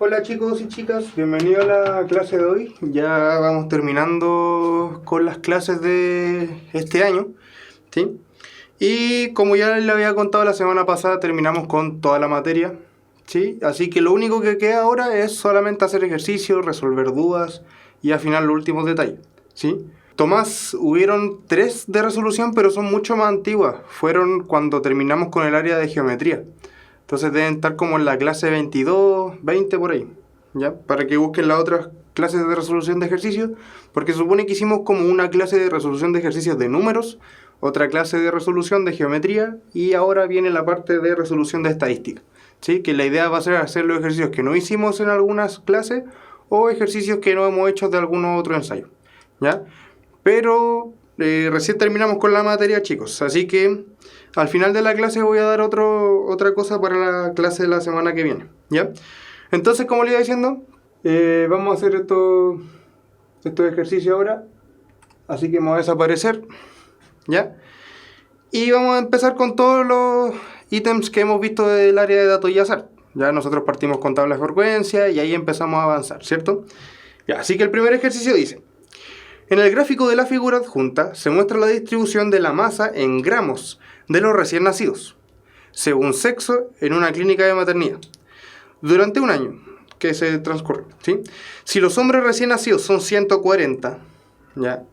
Hola chicos y chicas, bienvenidos a la clase de hoy. Ya vamos terminando con las clases de este año, ¿sí? Y como ya les había contado la semana pasada, terminamos con toda la materia, ¿sí? Así que lo único que queda ahora es solamente hacer ejercicios, resolver dudas y afinar los últimos detalles, ¿sí? Tomás, hubieron 3 de resolución, pero son mucho más antiguas. Fueron cuando terminamos con el área de geometría. Entonces deben estar como en la clase 22, 20 por ahí, ¿ya? Para que busquen las otras clases de resolución de ejercicios, porque se supone que hicimos como una clase de resolución de ejercicios de números, otra clase de resolución de geometría, y ahora viene la parte de resolución de estadística, ¿sí? Que la idea va a ser hacer los ejercicios que no hicimos en algunas clases, o ejercicios que no hemos hecho de algún otro ensayo, ¿ya? Pero recién terminamos con la materia, chicos, así que al final de la clase voy a dar otra cosa para la clase de la semana que viene, ¿ya? Entonces, como le iba diciendo, vamos a hacer estos ejercicios ahora, así que me voy a desaparecer, ¿ya? Y vamos a empezar con todos los ítems que hemos visto del área de datos y azar. Ya nosotros partimos con tabla de frecuencia y ahí empezamos a avanzar, ¿cierto? Ya, así que el primer ejercicio dice: en el gráfico de la figura adjunta se muestra la distribución de la masa en gramos de los recién nacidos, según sexo, en una clínica de maternidad, durante un año que se transcurre, ¿sí? Si los hombres recién nacidos son 140, ¿ya?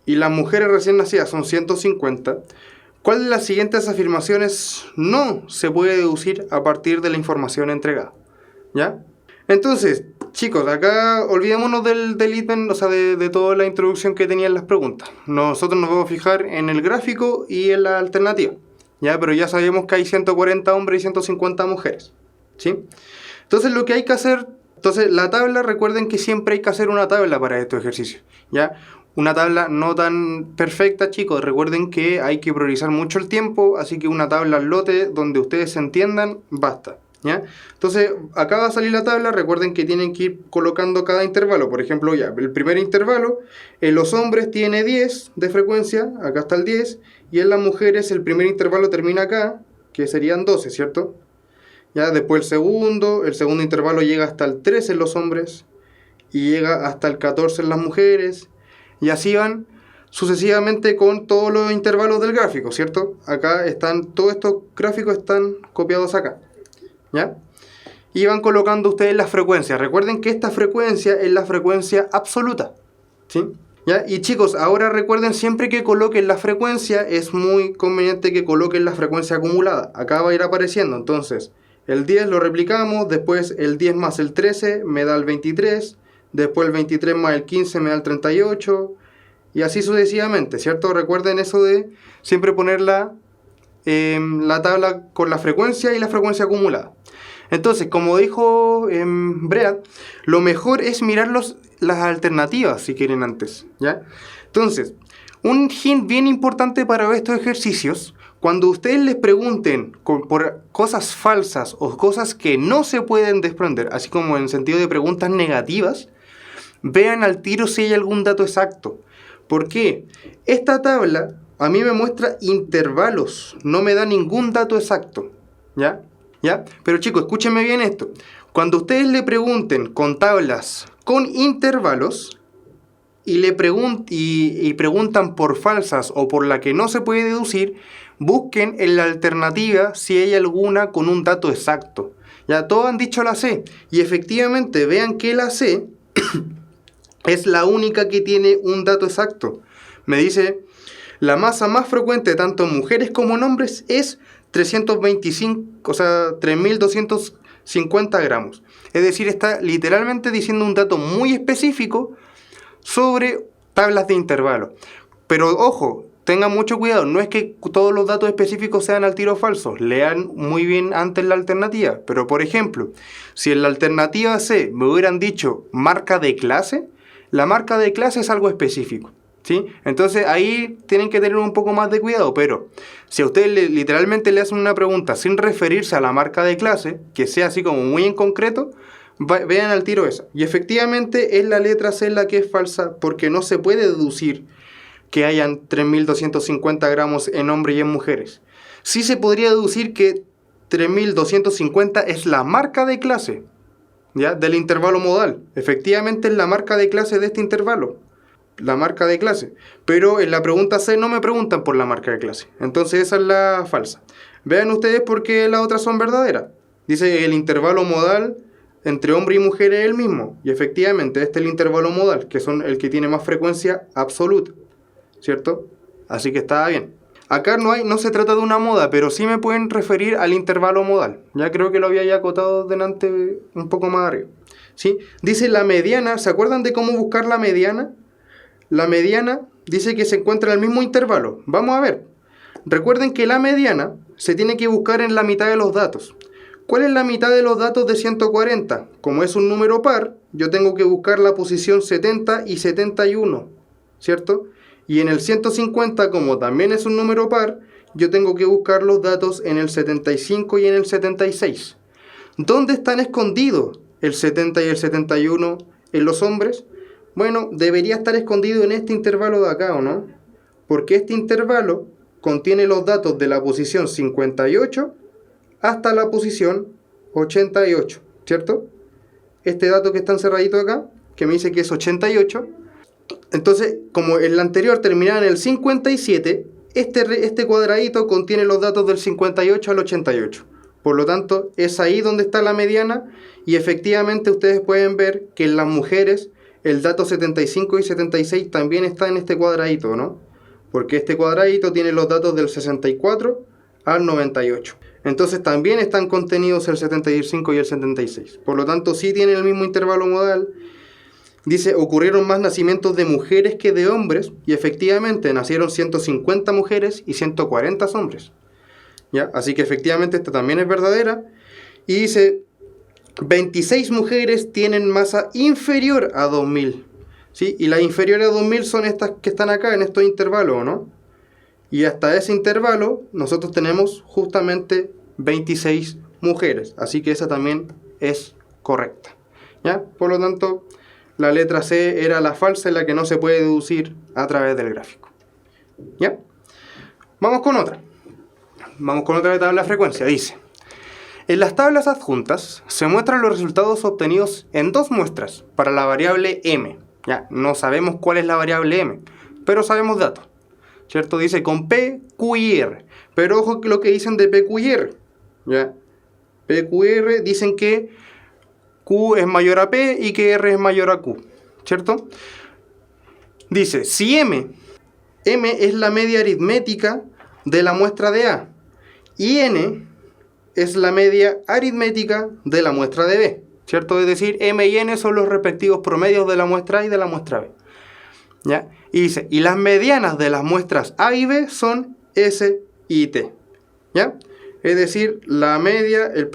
Y las mujeres recién nacidas son 150, ¿cuál de las siguientes afirmaciones no se puede deducir a partir de la información entregada? ¿Ya? Entonces, chicos, acá olvidémonos del ítem, o sea, de toda la introducción que tenían las preguntas. Nosotros nos vamos a fijar en el gráfico y en la alternativa, ¿ya? Pero ya sabemos que hay 140 hombres y 150 mujeres, ¿sí? Entonces, lo que hay que hacer... Entonces, la tabla, recuerden que siempre hay que hacer una tabla para estos ejercicios, ¿ya? Una tabla no tan perfecta, chicos. Recuerden que hay que priorizar mucho el tiempo, así que una tabla al lote donde ustedes se entiendan, basta, ¿ya? Entonces, acá va a salir la tabla. Recuerden que tienen que ir colocando cada intervalo. Por ejemplo, ya, el primer intervalo, en los hombres tiene 10 de frecuencia, acá está el 10, y en las mujeres el primer intervalo termina acá, que serían 12, ¿cierto? Ya, después el segundo intervalo llega hasta el 13 en los hombres, y llega hasta el 14 en las mujeres, y así van sucesivamente con todos los intervalos del gráfico, ¿cierto? Acá están, todos estos gráficos están copiados acá, ¿ya? Y van colocando ustedes las frecuencias. Recuerden que esta frecuencia es la frecuencia absoluta, ¿sí? ¿Ya? Y chicos, ahora recuerden, siempre que coloquen la frecuencia, es muy conveniente que coloquen la frecuencia acumulada. Acá va a ir apareciendo, entonces, el 10 lo replicamos, después el 10 más el 13 me da el 23, después el 23 más el 15 me da el 38, y así sucesivamente, ¿cierto? Recuerden eso de siempre poner la tabla con la frecuencia y la frecuencia acumulada. Entonces, como dijo Brea, lo mejor es mirar las alternativas si quieren antes, ¿ya? Entonces, un hint bien importante para estos ejercicios: cuando ustedes les pregunten por cosas falsas o cosas que no se pueden desprender, así como en sentido de preguntas negativas, vean al tiro si hay algún dato exacto. ¿Por qué? Esta tabla a mí me muestra intervalos, no me da ningún dato exacto, ¿ya? ¿Ya? Pero chicos, escúchenme bien esto. Cuando ustedes le pregunten con tablas con intervalos y preguntan por falsas o por la que no se puede deducir, busquen en la alternativa si hay alguna con un dato exacto. Ya todos han dicho la C, y efectivamente vean que la C es la única que tiene un dato exacto. Me dice: la masa más frecuente tanto en mujeres como en hombres es 325, o sea, 3250 gramos. Es decir, está literalmente diciendo un dato muy específico sobre tablas de intervalo. Pero ojo, tengan mucho cuidado, no es que todos los datos específicos sean al tiro falsos. Lean muy bien antes la alternativa. Pero por ejemplo, si en la alternativa C me hubieran dicho marca de clase, la marca de clase es algo específico, ¿sí? Entonces ahí tienen que tener un poco más de cuidado. Pero si a ustedes literalmente le hacen una pregunta sin referirse a la marca de clase, que sea así como muy en concreto, vean al tiro esa. Y efectivamente es la letra C la que es falsa, porque no se puede deducir que hayan 3250 gramos en hombres y en mujeres. Sí se podría deducir que 3250 es la marca de clase, ¿ya? Del intervalo modal. Efectivamente es la marca de clase de este intervalo. La marca de clase. Pero en la pregunta C no me preguntan por la marca de clase. Entonces esa es la falsa. Vean ustedes por qué las otras son verdaderas. Dice el intervalo modal entre hombre y mujer es el mismo. Y efectivamente este es el intervalo modal, que son el que tiene más frecuencia absoluta. ¿Cierto? Así que está bien. Acá no se trata de una moda, pero sí me pueden referir al intervalo modal. Ya creo que lo había ya acotado delante un poco más arriba. ¿Sí? Dice la mediana. ¿Se acuerdan de cómo buscar la mediana? La mediana dice que se encuentra en el mismo intervalo. Vamos a ver. Recuerden que la mediana se tiene que buscar en la mitad de los datos. ¿Cuál es la mitad de los datos de 140? Como es un número par, yo tengo que buscar la posición 70 y 71, ¿cierto? Y en el 150, como también es un número par, yo tengo que buscar los datos en el 75 y en el 76. ¿Dónde están escondidos el 70 y el 71 en los hombres? Bueno, debería estar escondido en este intervalo de acá, ¿o no? Porque este intervalo contiene los datos de la posición 58 hasta la posición 88, ¿cierto? Este dato que está encerradito acá, que me dice que es 88. Entonces, como el anterior terminaba en el 57, este cuadradito contiene los datos del 58 al 88. Por lo tanto, es ahí donde está la mediana, y efectivamente ustedes pueden ver que en las mujeres el dato 75 y 76 también está en este cuadradito, ¿no? Porque este cuadradito tiene los datos del 64 al 98. Entonces también están contenidos el 75 y el 76. Por lo tanto, sí tienen el mismo intervalo modal. Dice, ocurrieron más nacimientos de mujeres que de hombres, y efectivamente nacieron 150 mujeres y 140 hombres. ¿Ya? Así que efectivamente esta también es verdadera. Y dice, 26 mujeres tienen masa inferior a 2000. ¿Sí? Y las inferiores a 2000 son estas que están acá en estos intervalos, ¿no? Y hasta ese intervalo nosotros tenemos justamente 26 mujeres. Así que esa también es correcta. ¿Ya? Por lo tanto, la letra C era la falsa, en la que no se puede deducir a través del gráfico. ¿Ya? Vamos con otra. Vamos con otra tabla de frecuencia. Dice, en las tablas adjuntas se muestran los resultados obtenidos en dos muestras para la variable m. Ya, no sabemos cuál es la variable m, pero sabemos datos. ¿Cierto? Dice con P, Q y R. Pero ojo lo que dicen de P, Q y R. ¿Ya? P, Q y R dicen que Q es mayor a P y que R es mayor a Q. ¿Cierto? Dice, si M es la media aritmética de la muestra de A, y N es la media aritmética de la muestra de B. ¿Cierto? Es decir, M y N son los respectivos promedios de la muestra A y de la muestra B. ¿Ya? Y dice, y las medianas de las muestras A y B son S y T. ¿Ya? Es decir, la media, el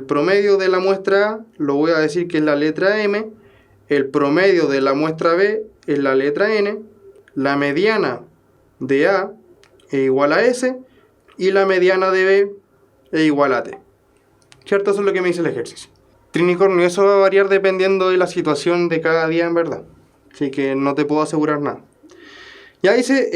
promedio de la muestra A, lo voy a decir que es la letra M, el promedio de la muestra B es la letra N, la mediana de A es igual a S, y la mediana de B es igual a T. ¿Cierto? Eso es lo que me dice el ejercicio. Trinicornio, eso va a variar dependiendo de la situación de cada día en verdad. Así que no te puedo asegurar nada. Ya dice,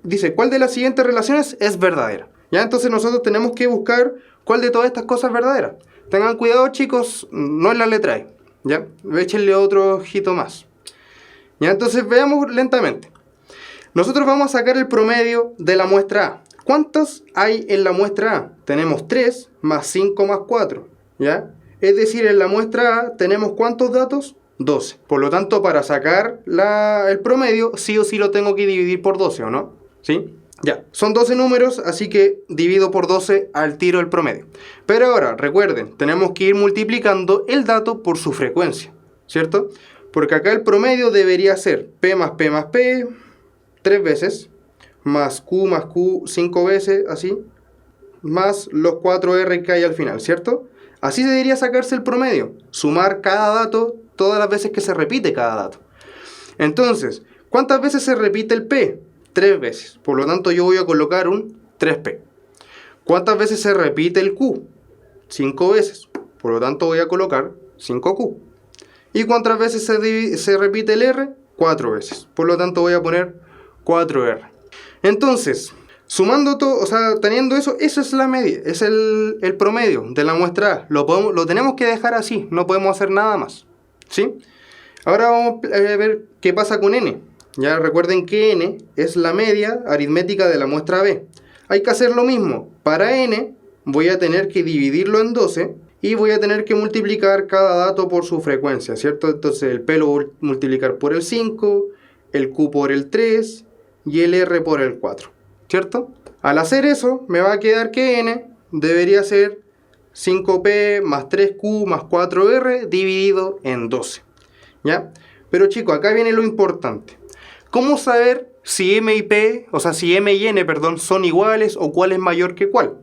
dice, ¿cuál de las siguientes relaciones es verdadera? Ya, entonces nosotros tenemos que buscar cuál de todas estas cosas es verdadera. Tengan cuidado, chicos, no es la letra E. Ya, échenle otro ojito más. Ya, entonces veamos lentamente. Nosotros vamos a sacar el promedio de la muestra A. ¿Cuántos hay en la muestra A? Tenemos 3 más 5 más 4. ¿Ya? Es decir, en la muestra A tenemos ¿cuántos datos? 12. Por lo tanto, para sacar el promedio, sí o sí lo tengo que dividir por 12, ¿o no? ¿Sí? Ya, son 12 números, así que divido por 12 al tiro el promedio. Pero ahora, recuerden, tenemos que ir multiplicando el dato por su frecuencia, ¿cierto? Porque acá el promedio debería ser P más P 3 veces, más Q 5 veces, así, más los 4R que hay al final, ¿cierto? Así debería sacarse el promedio, sumar cada dato todas las veces que se repite cada dato. Entonces, ¿cuántas veces se repite el P? 3 veces. Por lo tanto, yo voy a colocar un 3P. ¿Cuántas veces se repite el Q? 5 veces. Por lo tanto, voy a colocar 5Q. ¿Y cuántas veces se repite el R? 4 veces. Por lo tanto, voy a poner 4R. Entonces, Sumando todo, o sea, teniendo eso, esa es la media, es el promedio de la muestra A. Lo tenemos que dejar así, no podemos hacer nada más, ¿sí? Ahora vamos a ver qué pasa con n. Ya recuerden que n es la media aritmética de la muestra B. Hay que hacer lo mismo. Para n voy a tener que dividirlo en 12 y voy a tener que multiplicar cada dato por su frecuencia, ¿cierto? Entonces el P lo voy a multiplicar por el 5, el Q por el 3 y el R por el 4, ¿cierto? Al hacer eso me va a quedar que n debería ser 5P más 3Q más 4R dividido en 12, ¿ya? Pero chicos, acá viene lo importante. ¿Cómo saber si M y P, o sea, si M y N, perdón, son iguales o cuál es mayor que cuál?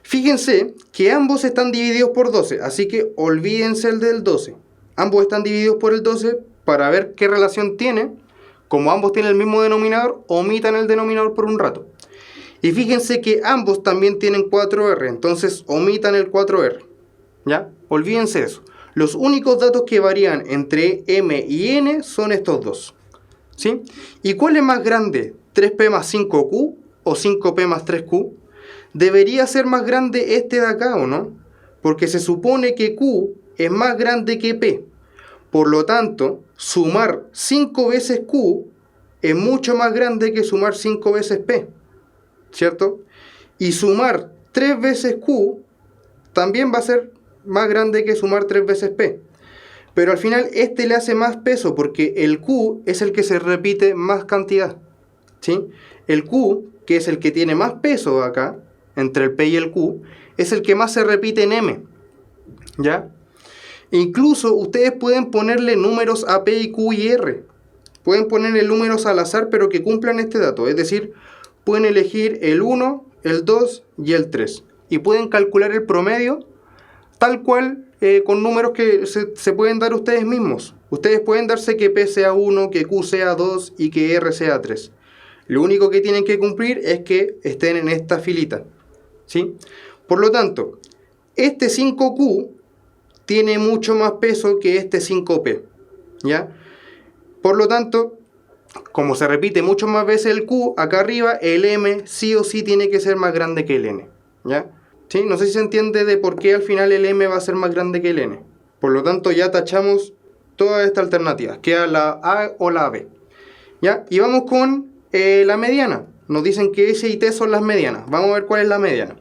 Fíjense que ambos están divididos por 12, así que olvídense el del 12. Ambos están divididos por el 12 para ver qué relación tiene. Como ambos tienen el mismo denominador, omitan el denominador por un rato. Y fíjense que ambos también tienen 4R, entonces omitan el 4R. ¿Ya? Olvídense eso. Los únicos datos que varían entre M y N son estos dos. ¿Sí? ¿Y cuál es más grande? ¿3P más 5Q o 5P más 3Q? Debería ser más grande este de acá, ¿o no? Porque se supone que Q es más grande que P. Por lo tanto, sumar 5 veces Q es mucho más grande que sumar 5 veces P, ¿cierto? Y sumar 3 veces Q también va a ser más grande que sumar 3 veces P. Pero al final este le hace más peso porque el Q es el que se repite más cantidad, ¿sí? El Q, que es el que tiene más peso acá, entre el P y el Q, es el que más se repite en M, ¿ya? Incluso ustedes pueden ponerle números a P y Q y R. Pueden ponerle números al azar pero que cumplan este dato. Es decir, pueden elegir el 1, el 2 y el 3. Y pueden calcular el promedio tal cual con números que se pueden dar ustedes mismos. Ustedes pueden darse que P sea 1, que Q sea 2 y que R sea 3. Lo único que tienen que cumplir es que estén en esta filita, ¿sí? Por lo tanto, este 5Q tiene mucho más peso que este 5P, ¿ya? Por lo tanto, como se repite mucho más veces el Q, acá arriba el M sí o sí tiene que ser más grande que el N, ¿ya? ¿Sí? No sé si se entiende de por qué al final el M va a ser más grande que el N. Por lo tanto, ya tachamos todas estas alternativas. Queda la A o la B, ¿ya? Y vamos con la mediana. Nos dicen que S y T son las medianas. Vamos a ver cuál es la mediana.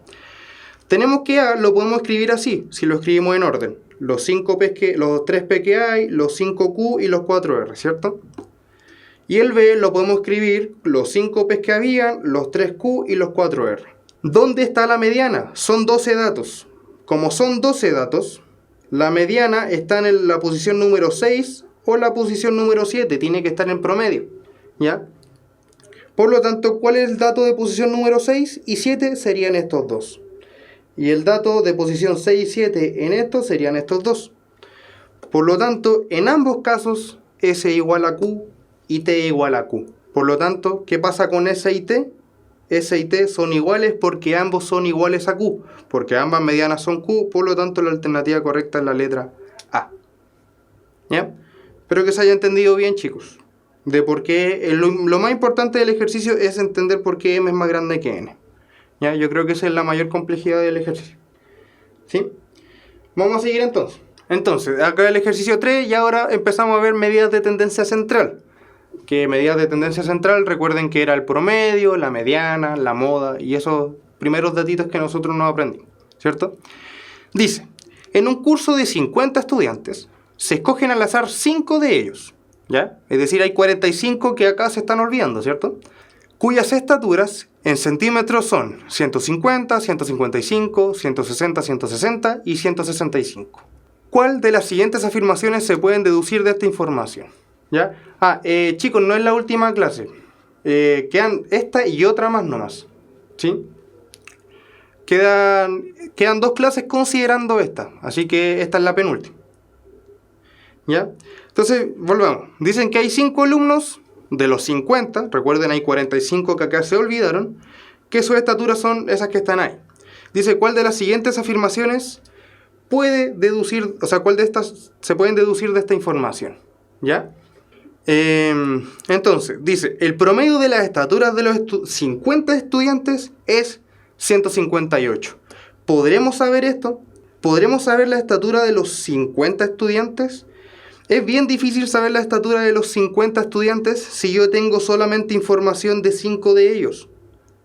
Tenemos que A lo podemos escribir así, si lo escribimos en orden. Los 3P que hay, los 5Q y los 4R, ¿cierto? Y el B lo podemos escribir los 5P que habían, los 3Q y los 4R. ¿Dónde está la mediana? Son 12 datos. Como son 12 datos, la mediana está en la posición número 6 o la posición número 7. Tiene que estar en promedio, ¿ya? Por lo tanto, ¿cuál es el dato de posición número 6 y 7? Serían estos dos. Y el dato de posición 6 y 7 en estos serían estos dos. Por lo tanto, en ambos casos, S igual a Q y T igual a Q. Por lo tanto, ¿qué pasa con S y T? S y T son iguales porque ambos son iguales a Q. Porque ambas medianas son Q, por lo tanto la alternativa correcta es la letra A. ¿Ya? Espero que se haya entendido bien, chicos. De por qué, lo más importante del ejercicio es entender por qué M es más grande que N. ¿Ya? Yo creo que esa es la mayor complejidad del ejercicio. ¿Sí? Vamos a seguir entonces. Entonces, acá el ejercicio 3 y ahora empezamos a ver medidas de tendencia central. Que medidas de tendencia central, recuerden que era el promedio, la mediana, la moda y esos primeros datitos que nosotros nos aprendimos, ¿cierto? Dice, en un curso de 50 estudiantes, se escogen al azar 5 de ellos, ¿ya? Es decir, hay 45 que acá se están olvidando, ¿cierto? Cuyas estaturas en centímetros son 150, 155, 160, 160 y 165. ¿Cuál de las siguientes afirmaciones se pueden deducir de esta información? ¿Ya? Chicos, no es la última clase. Quedan esta y otra más nomás, ¿sí? Quedan 2 clases considerando esta, así que esta es la penúltima, ¿ya? Entonces, volvamos. Dicen que hay 5 alumnos de los 50, recuerden hay 45 que acá se olvidaron, que sus estaturas son esas que están ahí. Dice, ¿cuál de las siguientes afirmaciones puede deducir, o sea, cuál de estas se pueden deducir de esta información? ¿Ya? Entonces, dice, el promedio de las estaturas de los 50 estudiantes es 158. ¿Podremos saber esto? ¿Podremos saber la estatura de los 50 estudiantes? Es bien difícil saber la estatura de los 50 estudiantes si yo tengo solamente información de 5 de ellos,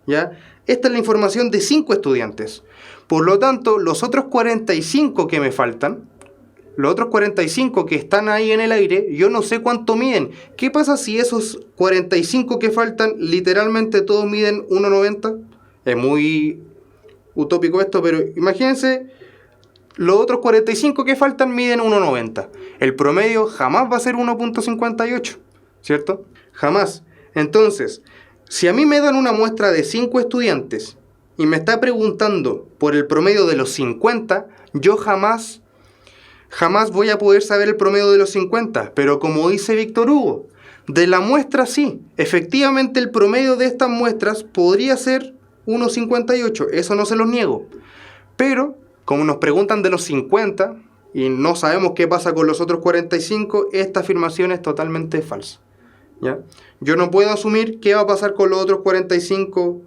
¿ya? Esta es la información de 5 estudiantes. Por lo tanto, los otros 45 que me faltan, los otros 45 que están ahí en el aire, yo no sé cuánto miden. ¿Qué pasa si esos 45 que faltan, literalmente todos miden 1,90? Es muy utópico esto, pero imagínense, los otros 45 que faltan miden 1,90. El promedio jamás va a ser 1,58, ¿cierto? Jamás. Entonces, si a mí me dan una muestra de 5 estudiantes y me está preguntando por el promedio de los 50, yo jamás voy a poder saber el promedio de los 50. Pero como dice Víctor Hugo, de la muestra sí. Efectivamente el promedio de estas muestras podría ser 1,58. Eso no se los niego. Pero como nos preguntan de los 50 y no sabemos qué pasa con los otros 45, esta afirmación es totalmente falsa, ¿ya? Yo no puedo asumir qué va a pasar con los otros 45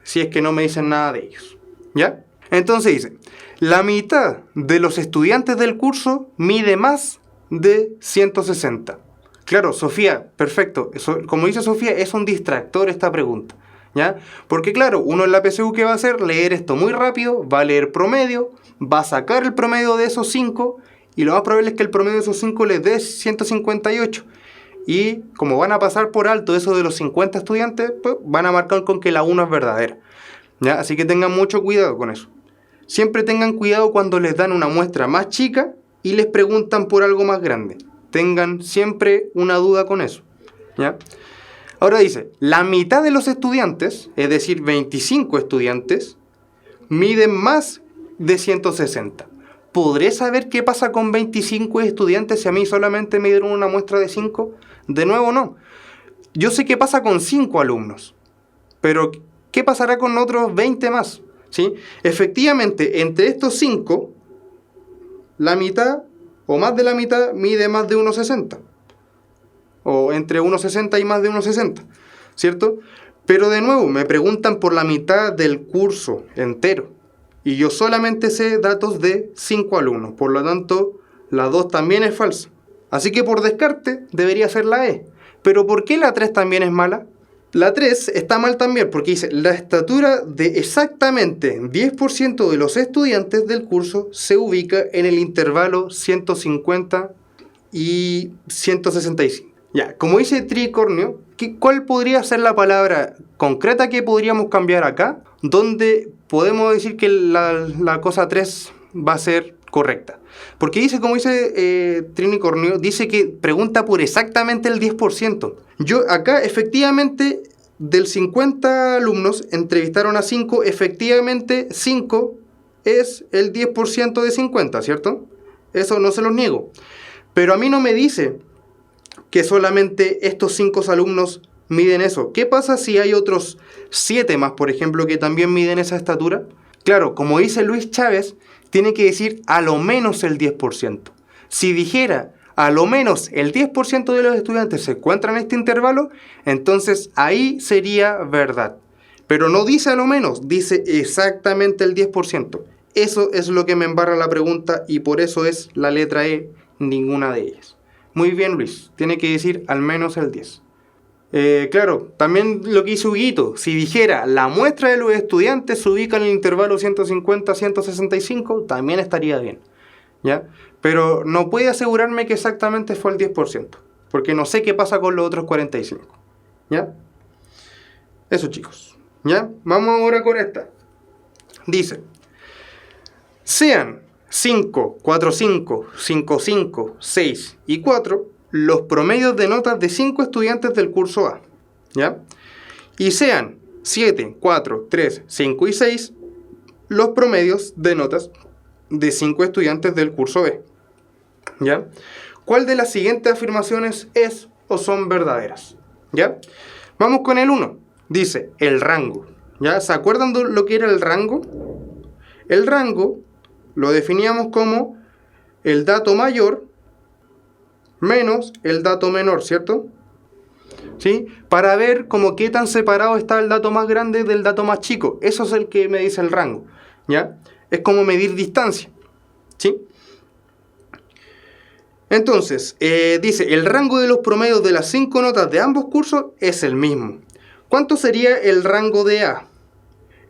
si es que no me dicen nada de ellos, ¿ya? Entonces dice, la mitad de los estudiantes del curso mide más de 160. Claro, Sofía, perfecto. Eso, como dice Sofía, es un distractor esta pregunta, ¿ya? Porque claro, uno en la PSU ¿qué va a hacer? Leer esto muy rápido, va a leer promedio, va a sacar el promedio de esos 5 y lo más probable es que el promedio de esos 5 les dé 158. Y como van a pasar por alto eso de los 50 estudiantes, pues van a marcar con que la 1 es verdadera, ¿ya? Así que tengan mucho cuidado con eso. Siempre tengan cuidado cuando les dan una muestra más chica y les preguntan por algo más grande. Tengan siempre una duda con eso, ¿ya? Ahora dice, la mitad de los estudiantes, es decir, 25 estudiantes, miden más de 160. ¿Podré saber qué pasa con 25 estudiantes si a mí solamente me dieron una muestra de 5? De nuevo, no. Yo sé qué pasa con 5 alumnos, pero ¿qué pasará con otros 20 más? ¿Sí? Efectivamente, entre estos 5, la mitad o más de la mitad mide más de 1,60. O entre 1,60 y más de 1,60, ¿cierto? Pero de nuevo, me preguntan por la mitad del curso entero. Y yo solamente sé datos de 5 alumnos. Por lo tanto, la 2 también es falsa. Así que por descarte, debería ser la E. ¿Pero por qué la 3 también es mala? La 3 está mal también porque dice, la estatura de exactamente 10% de los estudiantes del curso se ubica en el intervalo 150 y 165. Ya, como dice Tricornio, ¿cuál podría ser la palabra concreta que podríamos cambiar acá? Donde podemos decir que la cosa 3 va a ser correcta. Porque dice, como dice Tricornio, dice que pregunta por exactamente el 10%. Yo acá, efectivamente, del 50 alumnos, entrevistaron a 5, efectivamente 5 es el 10% de 50, ¿cierto? Eso no se los niego. Pero a mí no me dice que solamente estos 5 alumnos miden eso. ¿Qué pasa si hay otros 7 más, por ejemplo, que también miden esa estatura? Claro, como dice Luis Chávez, tiene que decir a lo menos el 10%. Si dijera a lo menos el 10% de los estudiantes se encuentran en este intervalo, entonces ahí sería verdad. Pero no dice a lo menos, dice exactamente el 10%. Eso es lo que me embarra la pregunta y por eso es la letra E, ninguna de ellas. Muy bien, Luis, tiene que decir al menos el 10. Claro, también lo que hizo Huguito, si dijera la muestra de los estudiantes se ubica en el intervalo 150-165, también estaría bien, ¿ya? Pero no puede asegurarme que exactamente fue el 10%, porque no sé qué pasa con los otros 45, ¿ya? Eso, chicos, ¿ya? Vamos ahora con esta. Dice, sean 5, 4, 5, 5, 5, 6 y 4 los promedios de notas de 5 estudiantes del curso A, ¿ya? Y sean 7, 4, 3, 5 y 6 los promedios de notas de 5 estudiantes del curso B, ¿ya? ¿Cuál de las siguientes afirmaciones es o son verdaderas? ¿Ya? Vamos con el 1. Dice, el rango, ¿ya? ¿Se acuerdan de lo que era el rango? El rango lo definíamos como el dato mayor menos el dato menor, ¿cierto? ¿Sí? Para ver como qué tan separado está el dato más grande del dato más chico. Eso es el que me dice el rango, ¿ya? Es como medir distancia, ¿sí? Entonces, dice, el rango de los promedios de las 5 notas de ambos cursos es el mismo. ¿Cuánto sería el rango de A?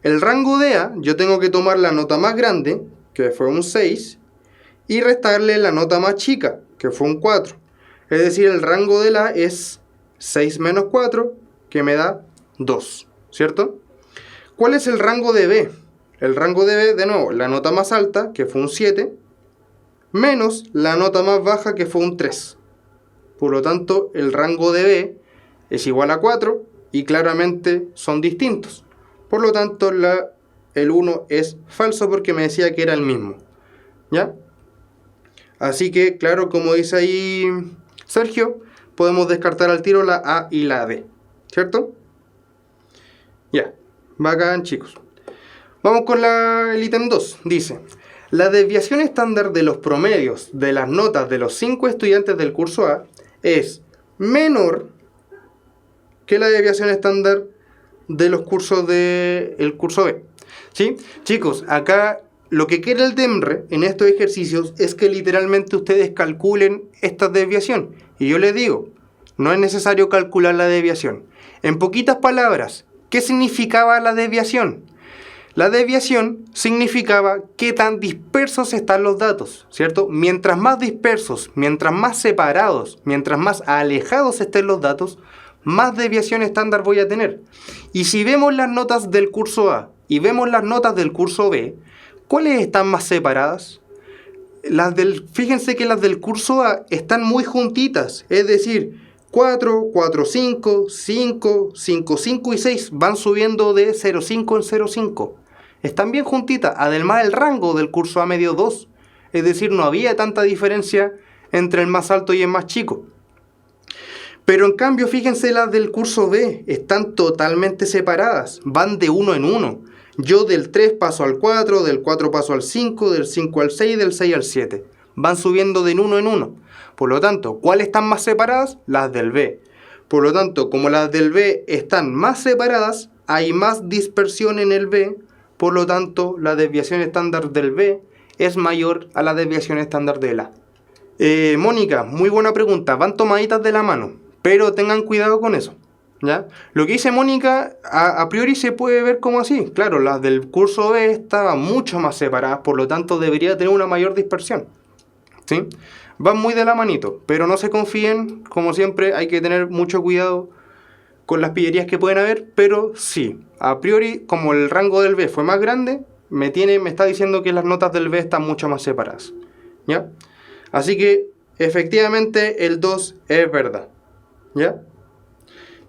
El rango de A, yo tengo que tomar la nota más grande, que fue un 6, y restarle la nota más chica, que fue un 4. Es decir, el rango de A es 6 menos 4, que me da 2, ¿cierto? ¿Cuál es el rango de B? El rango de B, de nuevo, la nota más alta, que fue un 7, menos la nota más baja, que fue un 3. Por lo tanto, el rango de B es igual a 4 y claramente son distintos. Por lo tanto, el 1 es falso porque me decía que era el mismo, ¿ya? Así que, claro, como dice ahí Sergio, podemos descartar al tiro la A y la D, ¿cierto? Ya, bacán, chicos. Vamos con el ítem 2. Dice, la desviación estándar de los promedios de las notas de los 5 estudiantes del curso A es menor que la desviación estándar de los cursos del curso B. ¿Sí? Chicos, acá lo que quiere el DEMRE en estos ejercicios es que literalmente ustedes calculen esta desviación. Y yo les digo, no es necesario calcular la desviación. En poquitas palabras, ¿qué significaba la desviación? La desviación significaba qué tan dispersos están los datos, ¿cierto? Mientras más dispersos, mientras más separados, mientras más alejados estén los datos, más desviación estándar voy a tener. Y si vemos las notas del curso A y vemos las notas del curso B, ¿cuáles están más separadas? Fíjense que las del curso A están muy juntitas, es decir, 4, 4, 5, 5, 5, 5 y 6 van subiendo de 0,5 en 0,5. Están bien juntitas, además el rango del curso A medio 2, es decir, no había tanta diferencia entre el más alto y el más chico. Pero en cambio, fíjense, las del curso B están totalmente separadas, van de 1 en 1. Yo del 3 paso al 4, del 4 paso al 5, del 5 al 6, del 6 al 7. Van subiendo de 1 en 1. Por lo tanto, ¿cuáles están más separadas? Las del B. Por lo tanto, como las del B están más separadas, hay más dispersión en el B. Por lo tanto, la desviación estándar del B es mayor a la desviación estándar del A. Mónica, muy buena pregunta. Van tomaditas de la mano, pero tengan cuidado con eso, ¿ya? Lo que dice Mónica, a priori se puede ver como así. Claro, las del curso B estaban mucho más separadas, por lo tanto debería tener una mayor dispersión, ¿sí? Van muy de la manito, pero no se confíen, como siempre hay que tener mucho cuidado con las pillerías que pueden haber, pero sí, a priori, como el rango del B fue más grande, me está diciendo que las notas del B están mucho más separadas, ¿ya? Así que, efectivamente, el 2 es verdad, ¿ya?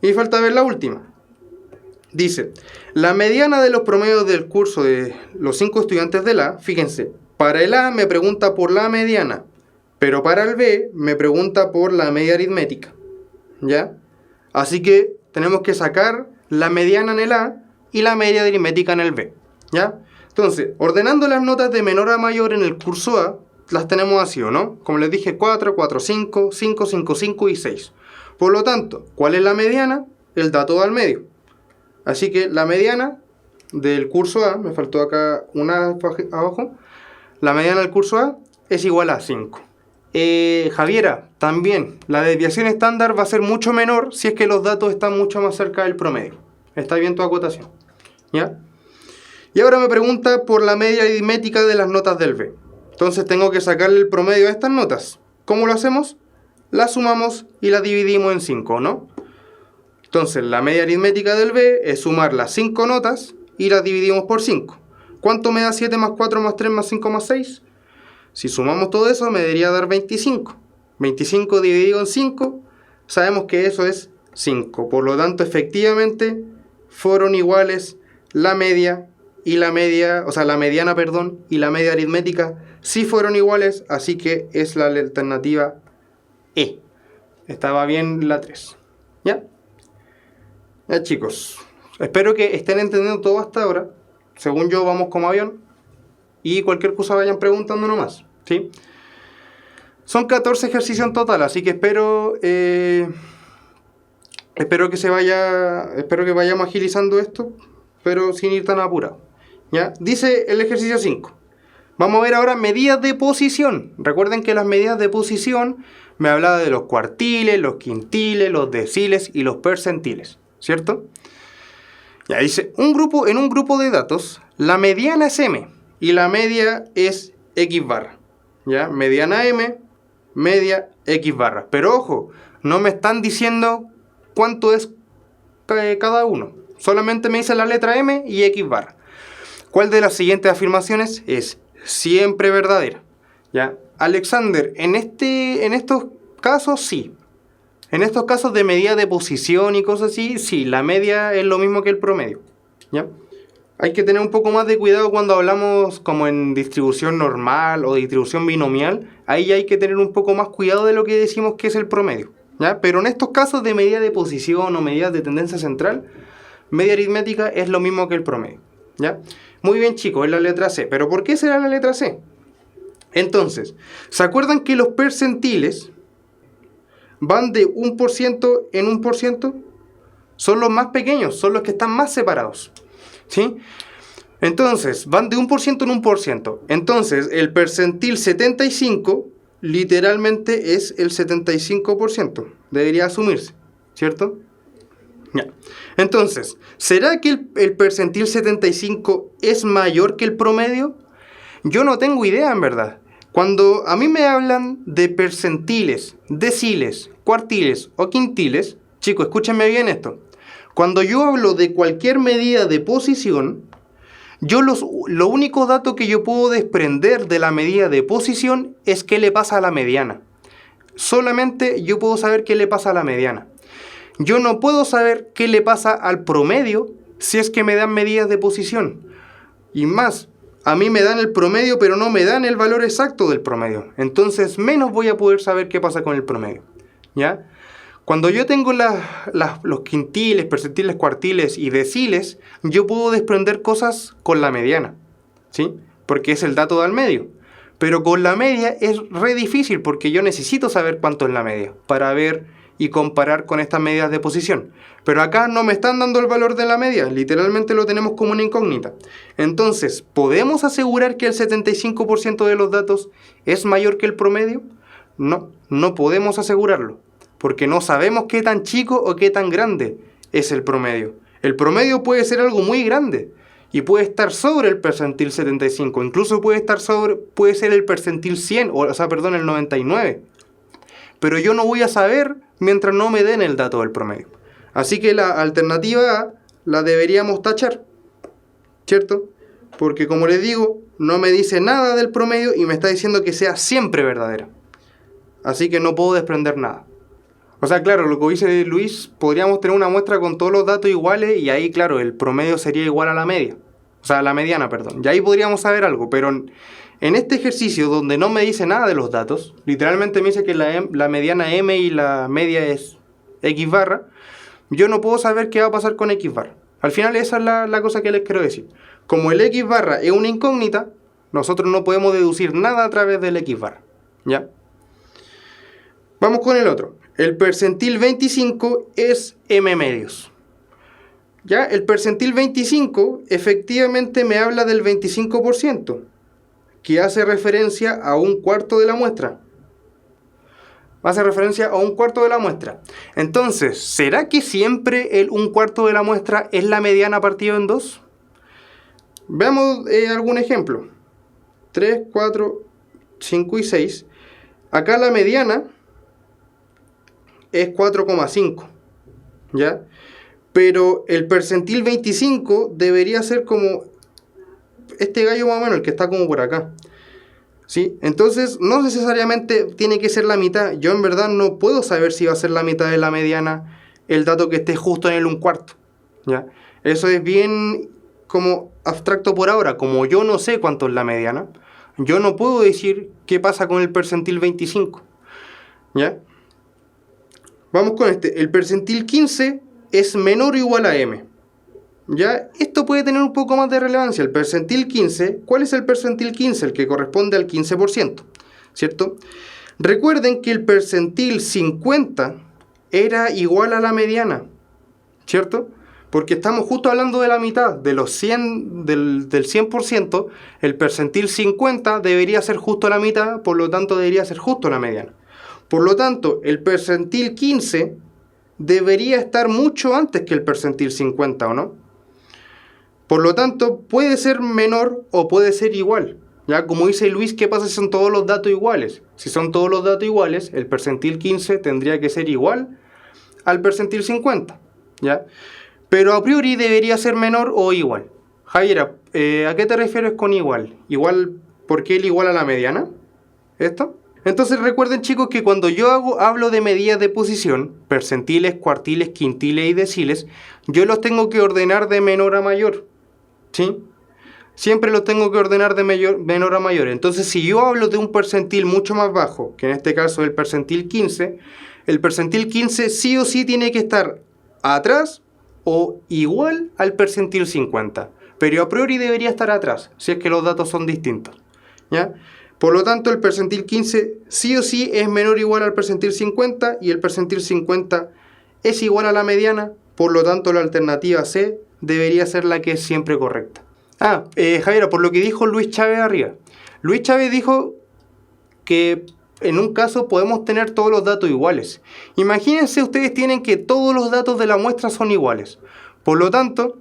Y falta ver la última. Dice, la mediana de los promedios del curso de los 5 estudiantes del A, fíjense, para el A me pregunta por la mediana, pero para el B me pregunta por la media aritmética, ¿ya? Así que tenemos que sacar la mediana en el A y la media aritmética en el B, ¿ya? Entonces, ordenando las notas de menor a mayor en el curso A, las tenemos así, ¿o no? Como les dije, 4, 4, 5, 5, 5, 5 y 6. Por lo tanto, ¿cuál es la mediana? El dato al medio. Así que la mediana del curso A, me faltó acá una abajo, la mediana del curso A es igual a 5. Javiera, también, la desviación estándar va a ser mucho menor si es que los datos están mucho más cerca del promedio. Está bien tu acotación, ¿ya? Y ahora me pregunta por la media aritmética de las notas del B. Entonces tengo que sacarle el promedio a estas notas. ¿Cómo lo hacemos? La sumamos y la dividimos en 5, ¿no? Entonces la media aritmética del B es sumar las 5 notas y las dividimos por 5. ¿Cuánto me da 7 más 4 más 3 más 5 más 6? Si sumamos todo eso me debería dar 25. 25 dividido en 5, sabemos que eso es 5. Por lo tanto, efectivamente, fueron iguales la media y la media, o sea, la mediana, perdón, y la media aritmética sí fueron iguales, así que es la alternativa E. Estaba bien la 3. ¿Ya? Ya, chicos. Espero que estén entendiendo todo hasta ahora. Según yo, vamos como avión. Y cualquier cosa vayan preguntando nomás, ¿sí? Son 14 ejercicios en total, así que espero que vayamos agilizando esto, pero sin ir tan apurado. ¿Ya? Dice el ejercicio 5. Vamos a ver ahora medidas de posición. Recuerden que las medidas de posición me hablaba de los cuartiles, los quintiles, los deciles y los percentiles, ¿cierto? Ya dice, en un grupo de datos, la mediana es m y la media es x barra. ¿Ya? Mediana m, media x barra. Pero ojo, no me están diciendo cuánto es cada uno. Solamente me dice la letra m y x barra. ¿Cuál de las siguientes afirmaciones es siempre verdadera? ¿Ya? Alexander, en estos casos sí. En estos casos de medida de posición y cosas así, sí, la media es lo mismo que el promedio. ¿Ya? Hay que tener un poco más de cuidado cuando hablamos como en distribución normal o distribución binomial. Ahí hay que tener un poco más cuidado de lo que decimos que es el promedio. ¿Ya? Pero en estos casos de medida de posición o medidas de tendencia central, media aritmética es lo mismo que el promedio. ¿Ya? Muy bien, chicos, es la letra C. ¿Pero por qué será la letra C? Entonces, ¿se acuerdan que los percentiles van de 1% en 1%? Son los más pequeños, son los que están más separados. ¿Sí? Entonces, van de 1% en 1%. Entonces, el percentil 75 literalmente es el 75%. Debería asumirse, ¿cierto? Ya. Entonces, ¿será que el percentil 75 es mayor que el promedio? Yo no tengo idea, en verdad. Cuando a mí me hablan de percentiles, deciles, cuartiles o quintiles, chicos, escúchenme bien esto. Cuando yo hablo de cualquier medida de posición, lo único dato que yo puedo desprender de la medida de posición es qué le pasa a la mediana. Solamente yo puedo saber qué le pasa a la mediana. Yo no puedo saber qué le pasa al promedio si es que me dan medidas de posición. Y más, a mí me dan el promedio, pero no me dan el valor exacto del promedio. Entonces, menos voy a poder saber qué pasa con el promedio. ¿Ya? Cuando yo tengo los quintiles, percentiles, cuartiles y deciles, yo puedo desprender cosas con la mediana, ¿sí? Porque es el dato del medio. Pero con la media es re difícil porque yo necesito saber cuánto es la media para ver y comparar con estas medidas de posición. Pero acá no me están dando el valor de la media, literalmente lo tenemos como una incógnita. Entonces, ¿podemos asegurar que el 75% de los datos es mayor que el promedio? No, no podemos asegurarlo, porque no sabemos qué tan chico o qué tan grande es el promedio. El promedio puede ser algo muy grande y puede estar sobre el percentil 75, incluso puede ser el percentil 100, el 99. Pero yo no voy a saber mientras no me den el dato del promedio. Así que la alternativa A la deberíamos tachar, ¿cierto? Porque como les digo, no me dice nada del promedio y me está diciendo que sea siempre verdadera. Así que no puedo desprender nada. O sea, claro, lo que dice Luis, podríamos tener una muestra con todos los datos iguales y ahí, claro, el promedio sería igual a la media. O sea, a la mediana, perdón. Y ahí podríamos saber algo, pero en este ejercicio donde no me dice nada de los datos, literalmente me dice que la mediana m y la media es x barra, yo no puedo saber qué va a pasar con x barra. Al final esa es la cosa que les quiero decir. Como el x barra es una incógnita, nosotros no podemos deducir nada a través del x barra. ¿Ya? Vamos con el otro. El percentil 25 es m medios. ¿Ya? El percentil 25 efectivamente me habla del 25%, que hace referencia a un cuarto de la muestra. Hace referencia a un cuarto de la muestra. Entonces, ¿será que siempre el un cuarto de la muestra es la mediana partido en 2? Veamos algún ejemplo. 3, 4, 5 y 6. Acá la mediana es 4,5. ¿Ya? Pero el percentil 25 debería ser como este gallo más o menos, el que está como por acá. ¿Sí? Entonces, no necesariamente tiene que ser la mitad. Yo en verdad no puedo saber si va a ser la mitad de la mediana el dato que esté justo en el un cuarto. ¿Ya? Eso es bien como abstracto por ahora. Como yo no sé cuánto es la mediana, yo no puedo decir qué pasa con el percentil 25. ¿Ya? Vamos con este. El percentil 15 es menor o igual a m. ¿Ya? Esto puede tener un poco más de relevancia. El percentil 15, ¿cuál es el percentil 15? El que corresponde al 15%, ¿cierto? Recuerden que el percentil 50 era igual a la mediana, ¿cierto? Porque estamos justo hablando de la mitad, de los 100, del 100%, el percentil 50 debería ser justo la mitad, por lo tanto debería ser justo la mediana. Por lo tanto, el percentil 15 debería estar mucho antes que el percentil 50, ¿o no? Por lo tanto, puede ser menor o puede ser igual. Ya, como dice Luis, ¿qué pasa si son todos los datos iguales? Si son todos los datos iguales, el percentil 15 tendría que ser igual al percentil 50, ¿ya? Pero a priori debería ser menor o igual. Javier, ¿a qué te refieres con igual? ¿Igual, por qué el igual a la mediana? ¿Esto? Entonces recuerden, chicos, que cuando yo hablo de medidas de posición, percentiles, cuartiles, quintiles y deciles, yo los tengo que ordenar de menor a mayor, ¿sí? Siempre los tengo que ordenar de menor a mayor. Entonces, si yo hablo de un percentil mucho más bajo, que en este caso es el percentil 15 sí o sí tiene que estar atrás o igual al percentil 50. Pero a priori debería estar atrás, si es que los datos son distintos, ¿ya? Por lo tanto, el percentil 15 sí o sí es menor o igual al percentil 50 y el percentil 50 es igual a la mediana. Por lo tanto, la alternativa C debería ser la que es siempre correcta. Javier, por lo que dijo Luis Chávez arriba. Luis Chávez dijo que en un caso podemos tener todos los datos iguales. Imagínense, ustedes tienen que todos los datos de la muestra son iguales. Por lo tanto,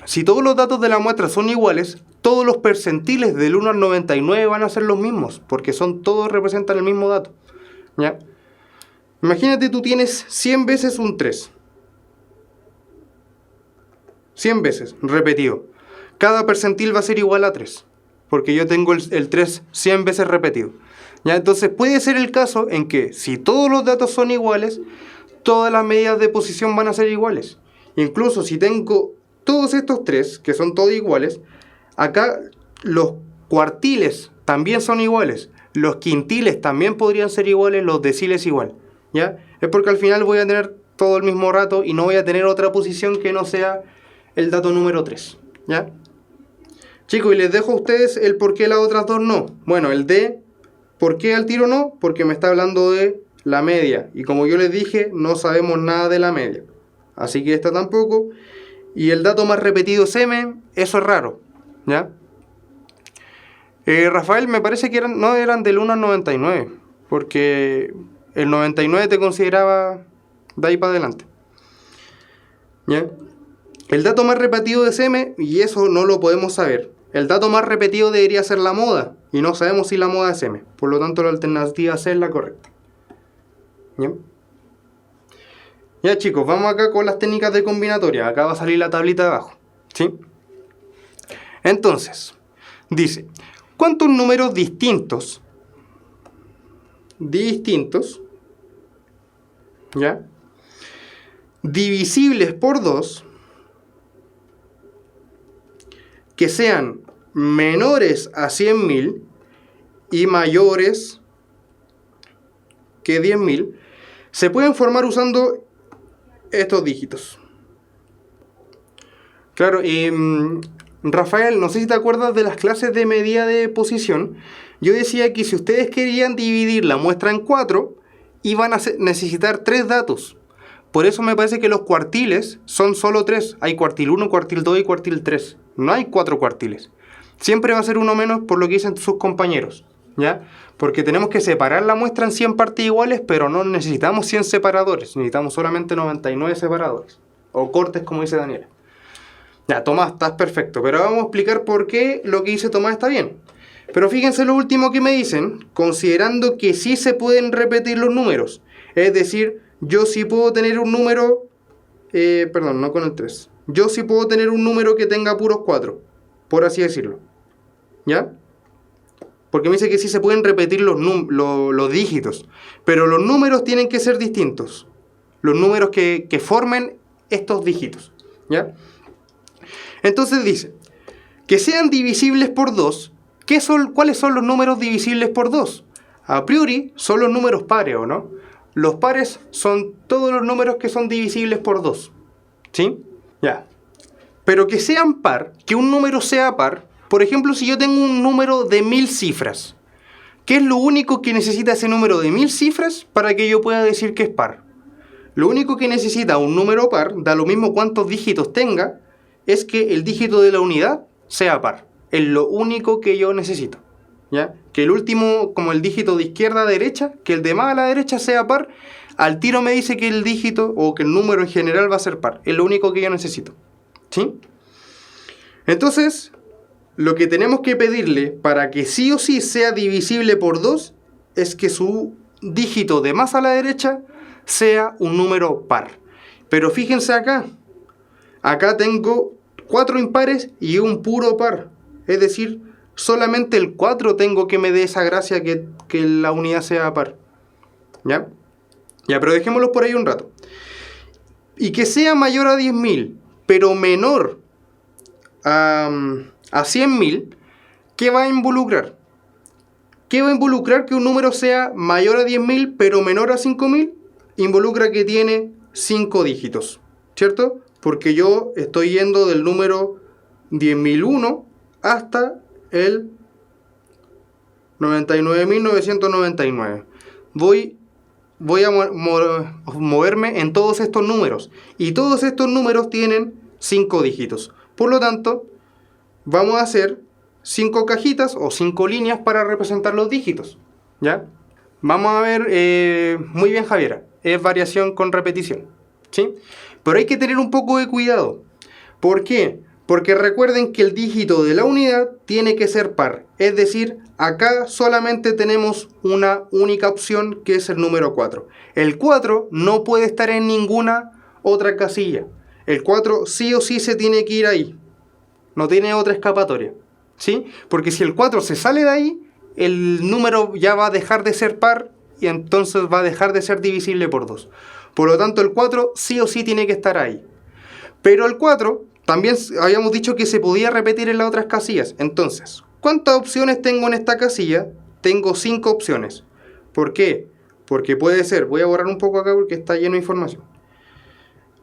si todos los datos de la muestra son iguales, todos los percentiles del 1 al 99 van a ser los mismos, porque todos representan el mismo dato, ¿ya? Imagínate, tú tienes 100 veces un 3. 100 veces, repetido. Cada percentil va a ser igual a 3, porque yo tengo el 3 100 veces repetido, ¿ya? Entonces puede ser el caso en que si todos los datos son iguales, todas las medidas de posición van a ser iguales. Incluso si tengo todos estos 3, que son todos iguales, acá los cuartiles también son iguales, los quintiles también podrían ser iguales, los deciles igual, ¿ya? Es porque al final voy a tener todo el mismo rato y no voy a tener otra posición que no sea el dato número 3, ¿ya? Chicos, y les dejo a ustedes el por qué las otras dos no. Bueno, el D, ¿por qué al tiro no? Porque me está hablando de la media. Y como yo les dije, no sabemos nada de la media. Así que esta tampoco. Y el dato más repetido es M, eso es raro, ¿ya? Rafael, me parece que no eran del 1 al 99, porque el 99 te consideraba de ahí para adelante, ¿ya? El dato más repetido es M, y eso no lo podemos saber. El dato más repetido debería ser la moda, y no sabemos si la moda es M. Por lo tanto, la alternativa C es la correcta, ¿ya? Ya, chicos, vamos acá con las técnicas de combinatoria. Acá va a salir la tablita de abajo, ¿sí? Entonces, dice, ¿cuántos números distintos, ¿ya?, divisibles por 2, que sean menores a 100.000 y mayores que 10.000, se pueden formar usando estos dígitos? Claro, Rafael, no sé si te acuerdas de las clases de medida de posición. Yo decía que si ustedes querían dividir la muestra en 4, iban a necesitar 3 datos. Por eso me parece que los cuartiles son solo 3. Hay cuartil 1, cuartil 2 y cuartil 3. No hay 4 cuartiles. Siempre va a ser uno menos por lo que dicen sus compañeros, ¿ya? Porque tenemos que separar la muestra en 100 partes iguales, pero no necesitamos 100 separadores. Necesitamos solamente 99 separadores. O cortes, como dice Daniela. Ya, Tomás, estás perfecto. Pero vamos a explicar por qué lo que dice Tomás está bien. Pero fíjense lo último que me dicen, considerando que sí se pueden repetir los números. Es decir, yo sí puedo tener un número... perdón, no con el 3. Yo sí puedo tener un número que tenga puros 4, por así decirlo, ¿ya? Porque me dice que sí se pueden repetir los dígitos, pero los números tienen que ser distintos. Los números que formen estos dígitos, ¿ya? Entonces dice, que sean divisibles por 2, ¿cuáles son los números divisibles por 2? A priori son los números pares, ¿o no? Los pares son todos los números que son divisibles por 2, ¿sí? Ya. Pero que sean par, que un número sea par, por ejemplo, si yo tengo un número de 1000 cifras, ¿Qué es lo único que necesita ese número de 1000 cifras para que yo pueda decir que es par? Lo único que necesita un número par, da lo mismo cuántos dígitos tenga, es que el dígito de la unidad sea par. Es lo único que yo necesito, ¿ya? Que el último, como el dígito de izquierda a derecha, que el de más a la derecha sea par, al tiro me dice que el dígito o que el número en general va a ser par. Es lo único que yo necesito, ¿sí? Entonces, lo que tenemos que pedirle para que sí o sí sea divisible por 2 es que su dígito de más a la derecha sea un número par. Pero fíjense acá. Acá tengo 4 impares y un puro par. Es decir, solamente el 4 tengo que me dé esa gracia que la unidad sea par. ¿Ya? Ya, pero dejémoslo por ahí un rato. Y que sea mayor a 10.000, pero menor a 100.000, ¿qué va a involucrar? ¿Qué va a involucrar que un número sea mayor a 10.000, pero menor a 5.000? Involucra que tiene 5 dígitos, ¿cierto? Porque yo estoy yendo del número 10.001 hasta el 99.999. Voy a moverme en todos estos números. Y todos estos números tienen 5 dígitos. Por lo tanto, vamos a hacer 5 cajitas o 5 líneas para representar los dígitos, ¿ya? Vamos a ver, muy bien, Javiera, es variación con repetición, ¿sí? Pero hay que tener un poco de cuidado. ¿Por qué? Porque recuerden que el dígito de la unidad tiene que ser par. Es decir, acá solamente tenemos una única opción, que es el número 4. El 4 no puede estar en ninguna otra casilla. El 4 sí o sí se tiene que ir ahí. No tiene otra escapatoria, ¿sí? Porque si el 4 se sale de ahí, el número ya va a dejar de ser par y entonces va a dejar de ser divisible por 2. Por lo tanto, el 4 sí o sí tiene que estar ahí. Pero el 4 también habíamos dicho que se podía repetir en las otras casillas. Entonces, ¿cuántas opciones tengo en esta casilla? Tengo 5 opciones. ¿Por qué? Porque puede ser, voy a borrar un poco acá porque está lleno de información.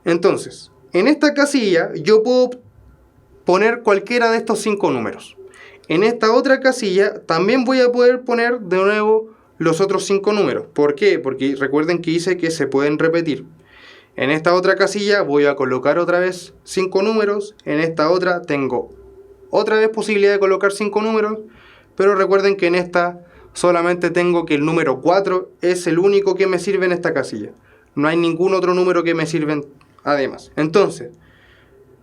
Entonces, en esta casilla yo puedo poner cualquiera de estos 5 números. En esta otra casilla también voy a poder poner de nuevo los otros 5 números. ¿Por qué? Porque recuerden que dice que se pueden repetir. En esta otra casilla voy a colocar otra vez 5 números. En esta otra tengo otra vez posibilidad de colocar 5 números. Pero recuerden que en esta solamente tengo que el número 4 es el único que me sirve en esta casilla. No hay ningún otro número que me sirva además. Entonces,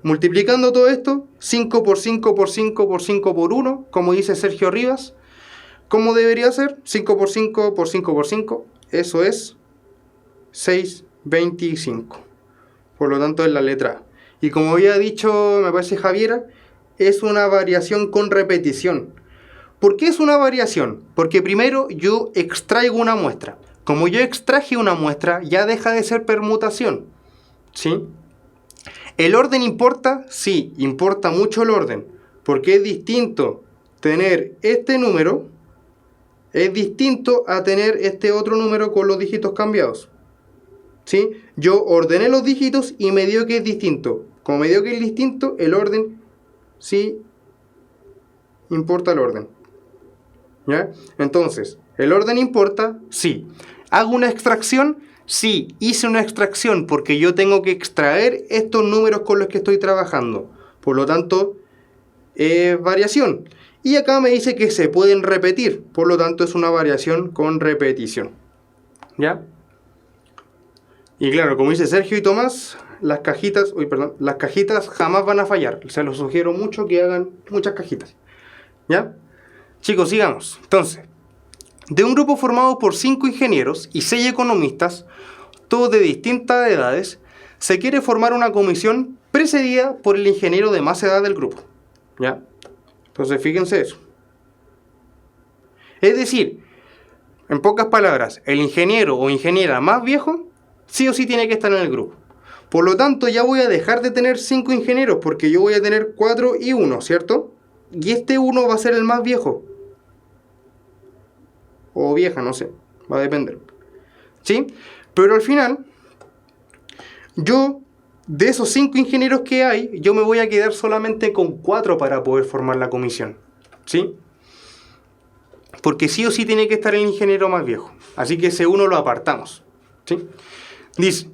multiplicando todo esto, 5 por 5 por 5 por 5 por 1, como dice Sergio Rivas, ¿cómo debería ser? 5 por 5 por 5 por 5, eso es 625. Por lo tanto es la letra A. Y como había dicho, me parece, Javiera, es una variación con repetición. ¿Por qué es una variación? Porque primero yo extraigo una muestra. Como yo extraje una muestra, ya deja de ser permutación, ¿sí? ¿El orden importa? Sí, importa mucho el orden, porque es distinto tener este número, es distinto a tener este otro número con los dígitos cambiados, ¿sí? Yo ordené los dígitos y me dio que es distinto. Como me dio que es distinto, el orden sí importa el orden, ¿ya? Entonces, ¿el orden importa? Sí. ¿Hago una extracción? Sí, hice una extracción porque yo tengo que extraer estos números con los que estoy trabajando. Por lo tanto, es variación. Y acá me dice que se pueden repetir. Por lo tanto, es una variación con repetición, ¿ya? Y claro, como dice Sergio y Tomás, las cajitas jamás van a fallar. Se los sugiero mucho que hagan muchas cajitas, ¿ya? Chicos, sigamos. Entonces, de un grupo formado por 5 ingenieros y 6 economistas, todos de distintas edades, se quiere formar una comisión precedida por el ingeniero de más edad del grupo, ¿ya? Entonces, fíjense eso. Es decir, en pocas palabras, el ingeniero o ingeniera más viejo sí o sí tiene que estar en el grupo. Por lo tanto, ya voy a dejar de tener 5 ingenieros porque yo voy a tener 4 y 1, ¿cierto? Y este 1 va a ser el más viejo. O vieja, no sé, va a depender, ¿sí? Pero al final, yo, de esos 5 ingenieros que hay, yo me voy a quedar solamente con 4 para poder formar la comisión, ¿sí? porque sí o sí tiene que estar el ingeniero más viejo. Así que ese 1 lo apartamos, ¿sí? Dice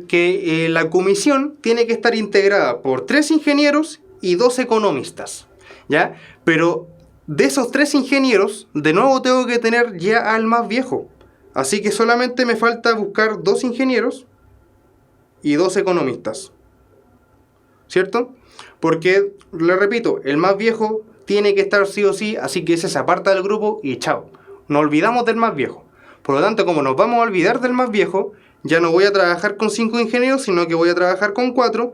que la comisión tiene que estar integrada por 3 ingenieros y 2 economistas, ¿ya? Pero de esos 3 ingenieros, de nuevo tengo que tener ya al más viejo. Así que solamente me falta buscar 2 ingenieros y 2 economistas, ¿cierto? Porque, le repito, el más viejo tiene que estar sí o sí, así que ese se aparta del grupo y chao. Nos olvidamos del más viejo. Por lo tanto, como nos vamos a olvidar del más viejo, ya no voy a trabajar con 5 ingenieros, sino que voy a trabajar con 4.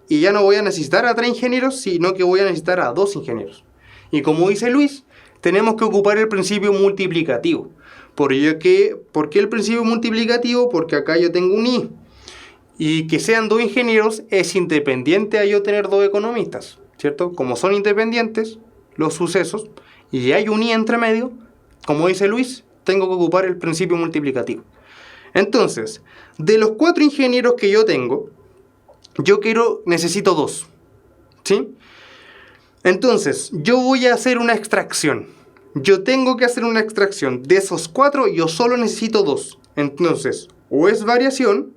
Y ya no voy a necesitar a 3 ingenieros, sino que voy a necesitar a 2 ingenieros. Y como dice Luis, tenemos que ocupar el principio multiplicativo. ¿Por qué el principio multiplicativo? Porque acá yo tengo un i. Y que sean 2 ingenieros es independiente a yo tener 2 economistas, ¿cierto? Como son independientes los sucesos y hay un i entre medio, como dice Luis, tengo que ocupar el principio multiplicativo. Entonces, de los 4 ingenieros que yo tengo, necesito 2, ¿sí? Entonces, yo voy a hacer una extracción. Yo tengo que hacer una extracción. De esos 4, yo solo necesito 2. Entonces, o es variación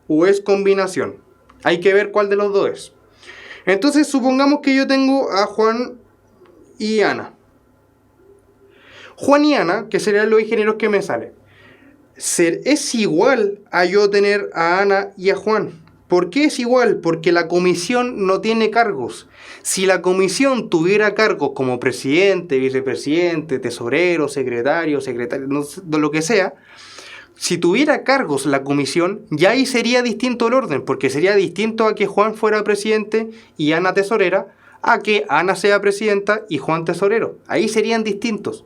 o es combinación. Hay que ver cuál de los dos es. Entonces, supongamos que yo tengo a Juan y Ana. Juan y Ana, que serían los ingenieros que me salen, es igual a yo tener a Ana y a Juan. ¿Por qué es igual? Porque la comisión no tiene cargos. Si la comisión tuviera cargos como presidente, vicepresidente, tesorero, secretario, no sé, lo que sea, si tuviera cargos la comisión, ya ahí sería distinto el orden, porque sería distinto a que Juan fuera presidente y Ana tesorera, a que Ana sea presidenta y Juan tesorero. Ahí serían distintos.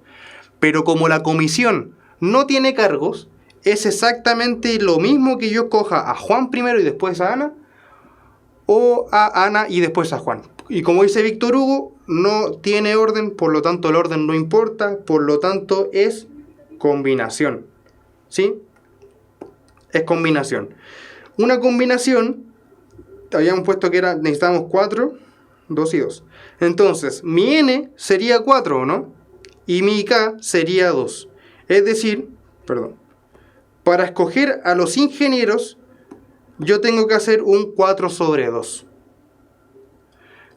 Pero como la comisión no tiene cargos, es exactamente lo mismo que yo coja a Juan primero y después a Ana, o a Ana y después a Juan. Y como dice Víctor Hugo, no tiene orden, por lo tanto el orden no importa, por lo tanto es combinación. ¿Sí? Es combinación. Una combinación, habíamos puesto que necesitábamos 4, 2 y 2. Entonces, mi n sería 4, ¿no? Y mi k sería 2. Es decir, para escoger a los ingenieros, yo tengo que hacer un 4 sobre 2.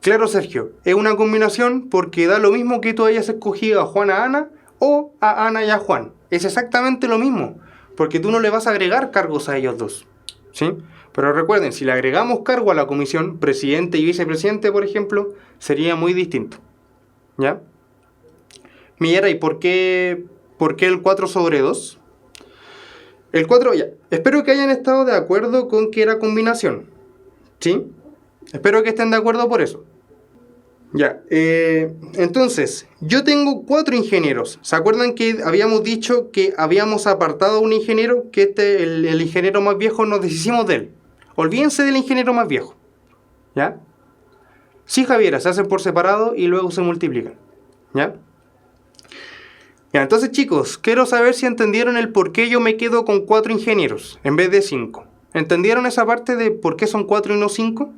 Claro, Sergio, es una combinación porque da lo mismo que tú hayas escogido a Juan a Ana o a Ana y a Juan. Es exactamente lo mismo, porque tú no le vas a agregar cargos a ellos dos, ¿sí? Pero recuerden, si le agregamos cargo a la comisión, presidente y vicepresidente, por ejemplo, sería muy distinto, ¿ya? Mira, ¿y por qué el 4 sobre 2? El 4, ya. Espero que hayan estado de acuerdo con que era combinación, ¿sí? Espero que estén de acuerdo por eso. Ya, entonces, yo tengo 4 ingenieros. ¿Se acuerdan que habíamos dicho que habíamos apartado a un ingeniero? Que el ingeniero más viejo nos deshicimos de él. Olvídense del ingeniero más viejo, ¿ya? Sí, Javiera, se hacen por separado y luego se multiplican, ¿ya? Ya, entonces chicos, quiero saber si entendieron el por qué yo me quedo con 4 ingenieros en vez de 5. ¿Entendieron esa parte de por qué son 4 y no 5?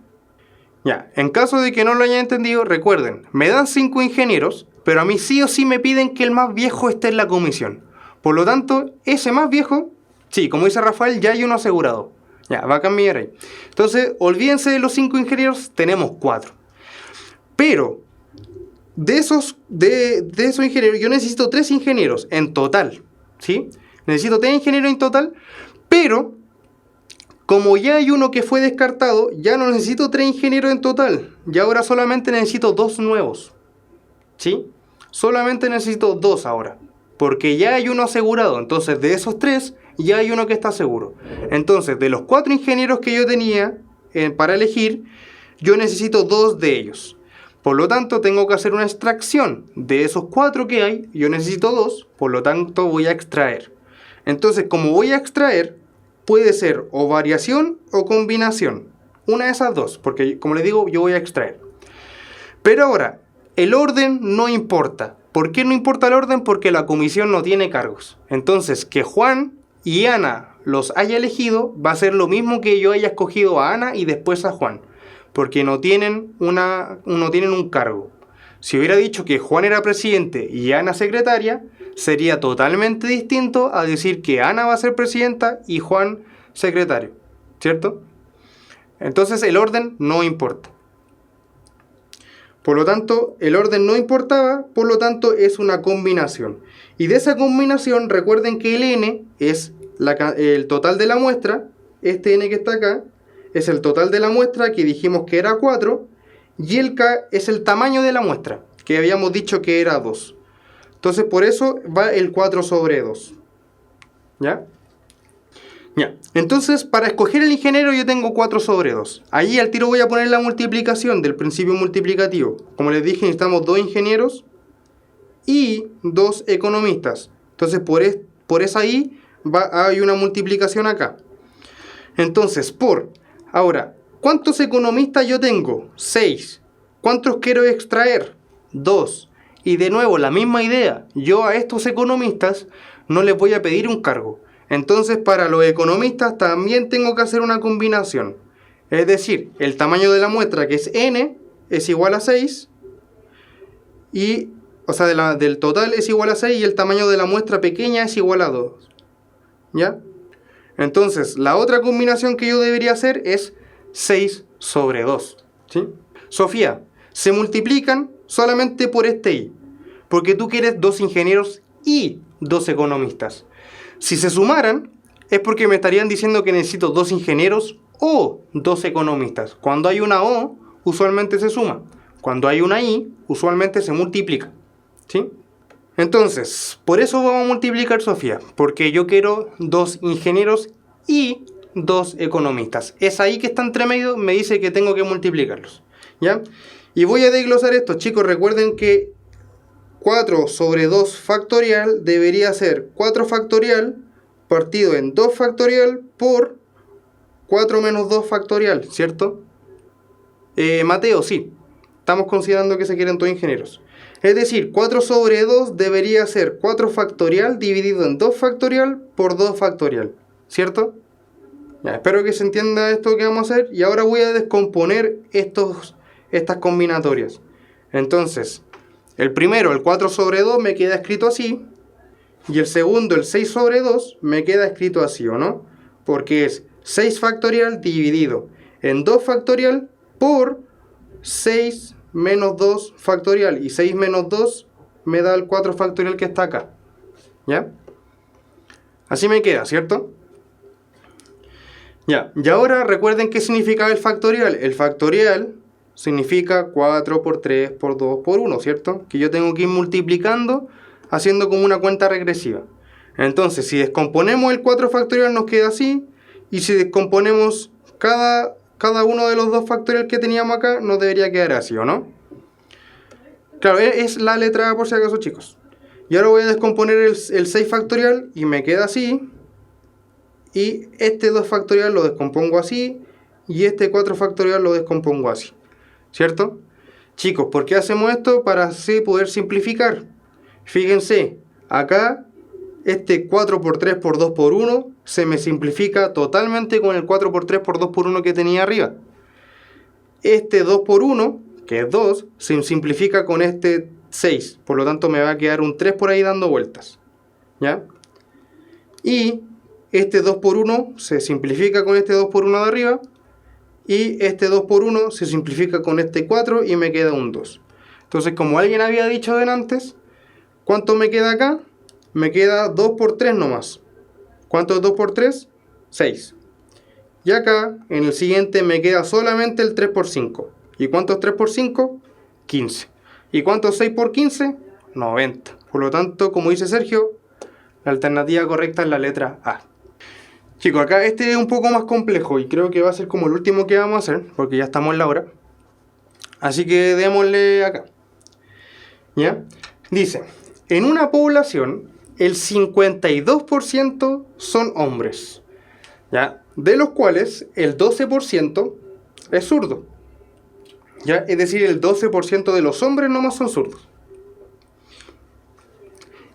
Ya, en caso de que no lo hayan entendido, recuerden, me dan 5 ingenieros, pero a mí sí o sí me piden que el más viejo esté en la comisión. Por lo tanto, ese más viejo, sí, como dice Rafael, ya hay uno asegurado. Ya, va a cambiar ahí. Entonces, olvídense de los 5 ingenieros, tenemos 4. Pero, de esos ingenieros, yo necesito 3 ingenieros en total, ¿sí? Necesito 3 ingenieros en total, pero como ya hay uno que fue descartado, ya no necesito 3 ingenieros en total. Y ahora solamente necesito 2 nuevos. ¿Sí? Solamente necesito 2 ahora. Porque ya hay uno asegurado. Entonces, de esos 3, ya hay uno que está seguro. Entonces, de los 4 ingenieros que yo tenía para elegir, yo necesito 2 de ellos. Por lo tanto, tengo que hacer una extracción. De esos 4 que hay, yo necesito 2. Por lo tanto, voy a extraer. Entonces, como voy a extraer, puede ser o variación o combinación. Una de esas dos, porque como les digo, yo voy a extraer. Pero ahora, el orden no importa. ¿Por qué no importa el orden? Porque la comisión no tiene cargos. Entonces, que Juan y Ana los haya elegido va a ser lo mismo que yo haya escogido a Ana y después a Juan. porque no tienen un cargo. Si hubiera dicho que Juan era presidente y Ana secretaria, sería totalmente distinto a decir que Ana va a ser presidenta y Juan secretario, ¿cierto? Entonces el orden no importa. Por lo tanto, el orden no importaba, por lo tanto es una combinación. Y de esa combinación, recuerden que el n es el total de la muestra, este n que está acá, es el total de la muestra que dijimos que era 4, y el k es el tamaño de la muestra, que habíamos dicho que era 2. Entonces por eso va el 4 sobre 2. ¿Ya? Ya. Entonces, para escoger el ingeniero yo tengo 4 sobre 2. Ahí al tiro voy a poner la multiplicación del principio multiplicativo. Como les dije, necesitamos 2 ingenieros y 2 economistas. Entonces, por eso ahí hay una multiplicación acá. Entonces, ahora, ¿cuántos economistas yo tengo? 6. ¿Cuántos quiero extraer? 2. Y de nuevo, la misma idea. Yo a estos economistas no les voy a pedir un cargo. Entonces, para los economistas también tengo que hacer una combinación. Es decir, el tamaño de la muestra, que es n, es igual a 6. Del total es igual a 6 y el tamaño de la muestra pequeña es igual a 2. ¿Ya? Entonces, la otra combinación que yo debería hacer es 6 sobre 2. ¿Sí? Sofía, se multiplican solamente por este i. Porque tú quieres 2 ingenieros y 2 economistas. Si se sumaran, es porque me estarían diciendo que necesito 2 ingenieros o 2 economistas. Cuando hay una O, usualmente se suma. Cuando hay una I, usualmente se multiplica. ¿Sí? Entonces, por eso vamos a multiplicar, Sofía. Porque yo quiero 2 ingenieros y 2 economistas. Es ahí que está entre medio, me dice que tengo que multiplicarlos. ¿Ya? Y voy a desglosar esto, chicos. Recuerden que 4 sobre 2 factorial debería ser 4 factorial partido en 2 factorial por 4 menos 2 factorial, ¿cierto? Mateo, sí. Estamos considerando que se quieren todos ingenieros. Es decir, 4 sobre 2 debería ser 4 factorial dividido en 2 factorial por 2 factorial, ¿cierto? Ya, espero que se entienda esto que vamos a hacer. Y ahora voy a descomponer estas combinatorias. Entonces, el primero, el 4 sobre 2, me queda escrito así. Y el segundo, el 6 sobre 2, me queda escrito así, ¿o no? Porque es 6 factorial dividido en 2 factorial por 6 menos 2 factorial. Y 6 menos 2 me da el 4 factorial que está acá. ¿Ya? Así me queda, ¿cierto? Ya. Y ahora recuerden qué significa el factorial. El factorial significa 4 por 3 por 2 por 1, ¿cierto? Que yo tengo que ir multiplicando haciendo como una cuenta regresiva. Entonces, si descomponemos el 4 factorial nos queda así. Y si descomponemos cada uno de los 2 factorial que teníamos acá, nos debería quedar así, ¿o no? Claro, es la letra A por si acaso, chicos. Y ahora voy a descomponer el 6 factorial y me queda así. Y este 2 factorial lo descompongo así. Y este 4 factorial lo descompongo así. ¿Cierto? Chicos, ¿por qué hacemos esto? Para así poder simplificar. Fíjense, acá este 4 por 3 por 2 por 1 se me simplifica totalmente con el 4 por 3 por 2 por 1 que tenía arriba. Este 2 por 1, que es 2, se simplifica con este 6. Por lo tanto me va a quedar un 3 por ahí dando vueltas. ¿Ya? Y este 2 por 1 se simplifica con este 2 por 1 de arriba. Y este 2 por 1 se simplifica con este 4 y me queda un 2. Entonces, como alguien había dicho antes, ¿cuánto me queda acá? Me queda 2 por 3 nomás. ¿Cuánto es 2 por 3? 6. Y acá, en el siguiente, me queda solamente el 3 por 5. ¿Y cuánto es 3 por 5? 15. ¿Y cuánto es 6 por 15? 90. Por lo tanto, como dice Sergio, la alternativa correcta es la letra A. Chicos, acá este es un poco más complejo y creo que va a ser como el último que vamos a hacer, porque ya estamos en la hora. Así que démosle acá. ¿Ya? Dice, en una población, el 52% son hombres, ¿ya? De los cuales el 12% es zurdo. ¿Ya? Es decir, el 12% de los hombres nomás son zurdos.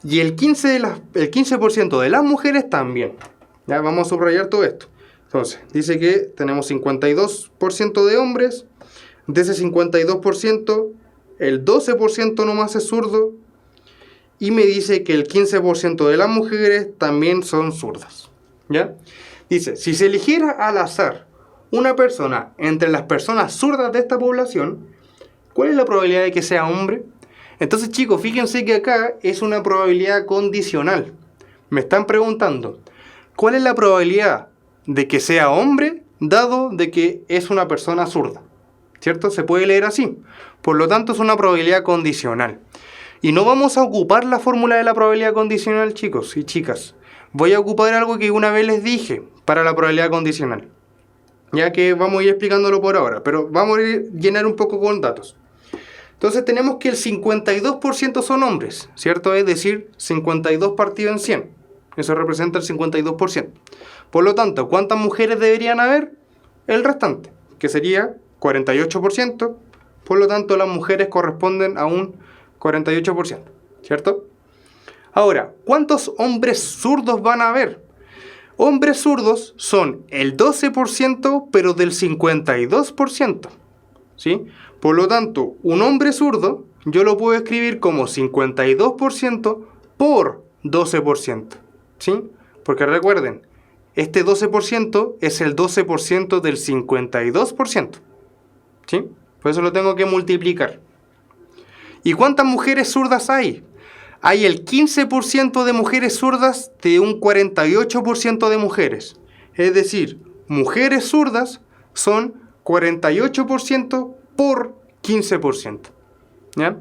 Y el 15% de las mujeres también. Ya, vamos a subrayar todo esto. Entonces, dice que tenemos 52% de hombres. De ese 52%, el 12% nomás es zurdo. Y me dice que el 15% de las mujeres también son zurdas. ¿Ya? Dice, si se eligiera al azar una persona entre las personas zurdas de esta población, ¿cuál es la probabilidad de que sea hombre? Entonces, chicos, fíjense que acá es una probabilidad condicional. Me están preguntando, ¿cuál es la probabilidad de que sea hombre dado de que es una persona zurda? ¿Cierto? Se puede leer así. Por lo tanto, es una probabilidad condicional. Y no vamos a ocupar la fórmula de la probabilidad condicional, chicos y chicas. Voy a ocupar algo que una vez les dije para la probabilidad condicional. Ya que vamos a ir explicándolo por ahora, pero vamos a llenar un poco con datos. Entonces tenemos que el 52% son hombres, ¿cierto? Es decir, 52 partido en 100. Eso representa el 52%. Por lo tanto, ¿cuántas mujeres deberían haber? El restante, que sería 48%. Por lo tanto, las mujeres corresponden a un 48%, ¿cierto? Ahora, ¿cuántos hombres zurdos van a haber? Hombres zurdos son el 12%, pero del 52%, ¿sí? Por lo tanto, un hombre zurdo yo lo puedo escribir como 52% por 12%, ¿sí? Porque recuerden, este 12% es el 12% del 52%, ¿sí? Por eso lo tengo que multiplicar. ¿Y cuántas mujeres zurdas hay? Hay el 15% de mujeres zurdas de un 48% de mujeres. Es decir, mujeres zurdas son 48% por 15%. ¿Ya?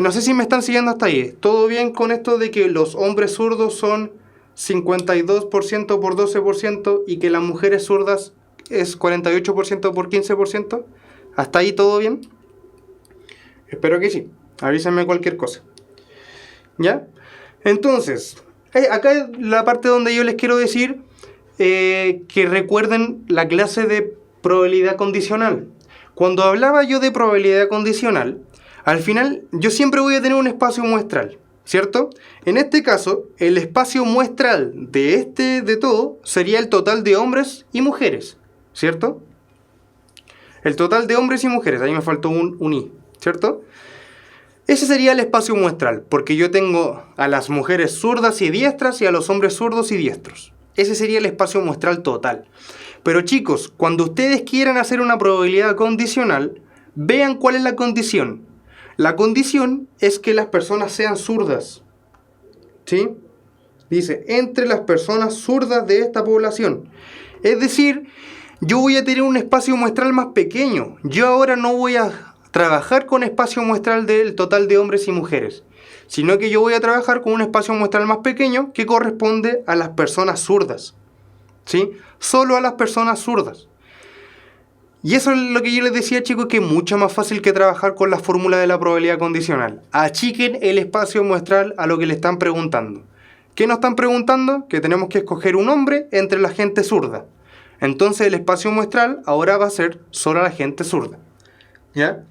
No sé si me están siguiendo hasta ahí. ¿Todo bien con esto de que los hombres zurdos son 52% por 12% y que las mujeres zurdas es 48% por 15%? ¿Hasta ahí todo bien? Espero que sí. Avísenme cualquier cosa. ¿Ya? Entonces, acá es la parte donde yo les quiero decir que recuerden la clase de probabilidad condicional. Cuando hablaba yo de probabilidad condicional, al final yo siempre voy a tener un espacio muestral, ¿cierto? En este caso, el espacio muestral de todo sería el total de hombres y mujeres, ¿cierto? El total de hombres y mujeres, ahí me faltó un i, ¿cierto? Ese sería el espacio muestral, porque yo tengo a las mujeres zurdas y diestras y a los hombres zurdos y diestros. Ese sería el espacio muestral total. Pero chicos, cuando ustedes quieran hacer una probabilidad condicional, vean cuál es la condición. La condición es que las personas sean zurdas, ¿sí? Dice, entre las personas zurdas de esta población. Es decir, yo voy a tener un espacio muestral más pequeño. Yo ahora no voy a trabajar con espacio muestral del total de hombres y mujeres, sino que yo voy a trabajar con un espacio muestral más pequeño que corresponde a las personas zurdas, ¿sí? Solo a las personas zurdas. Y eso es lo que yo les decía, chicos, que es mucho más fácil que trabajar con la fórmula de la probabilidad condicional. Achiquen el espacio muestral a lo que le están preguntando. ¿Qué nos están preguntando? Que tenemos que escoger un hombre entre la gente zurda. Entonces el espacio muestral ahora va a ser solo a la gente zurda, ¿ya?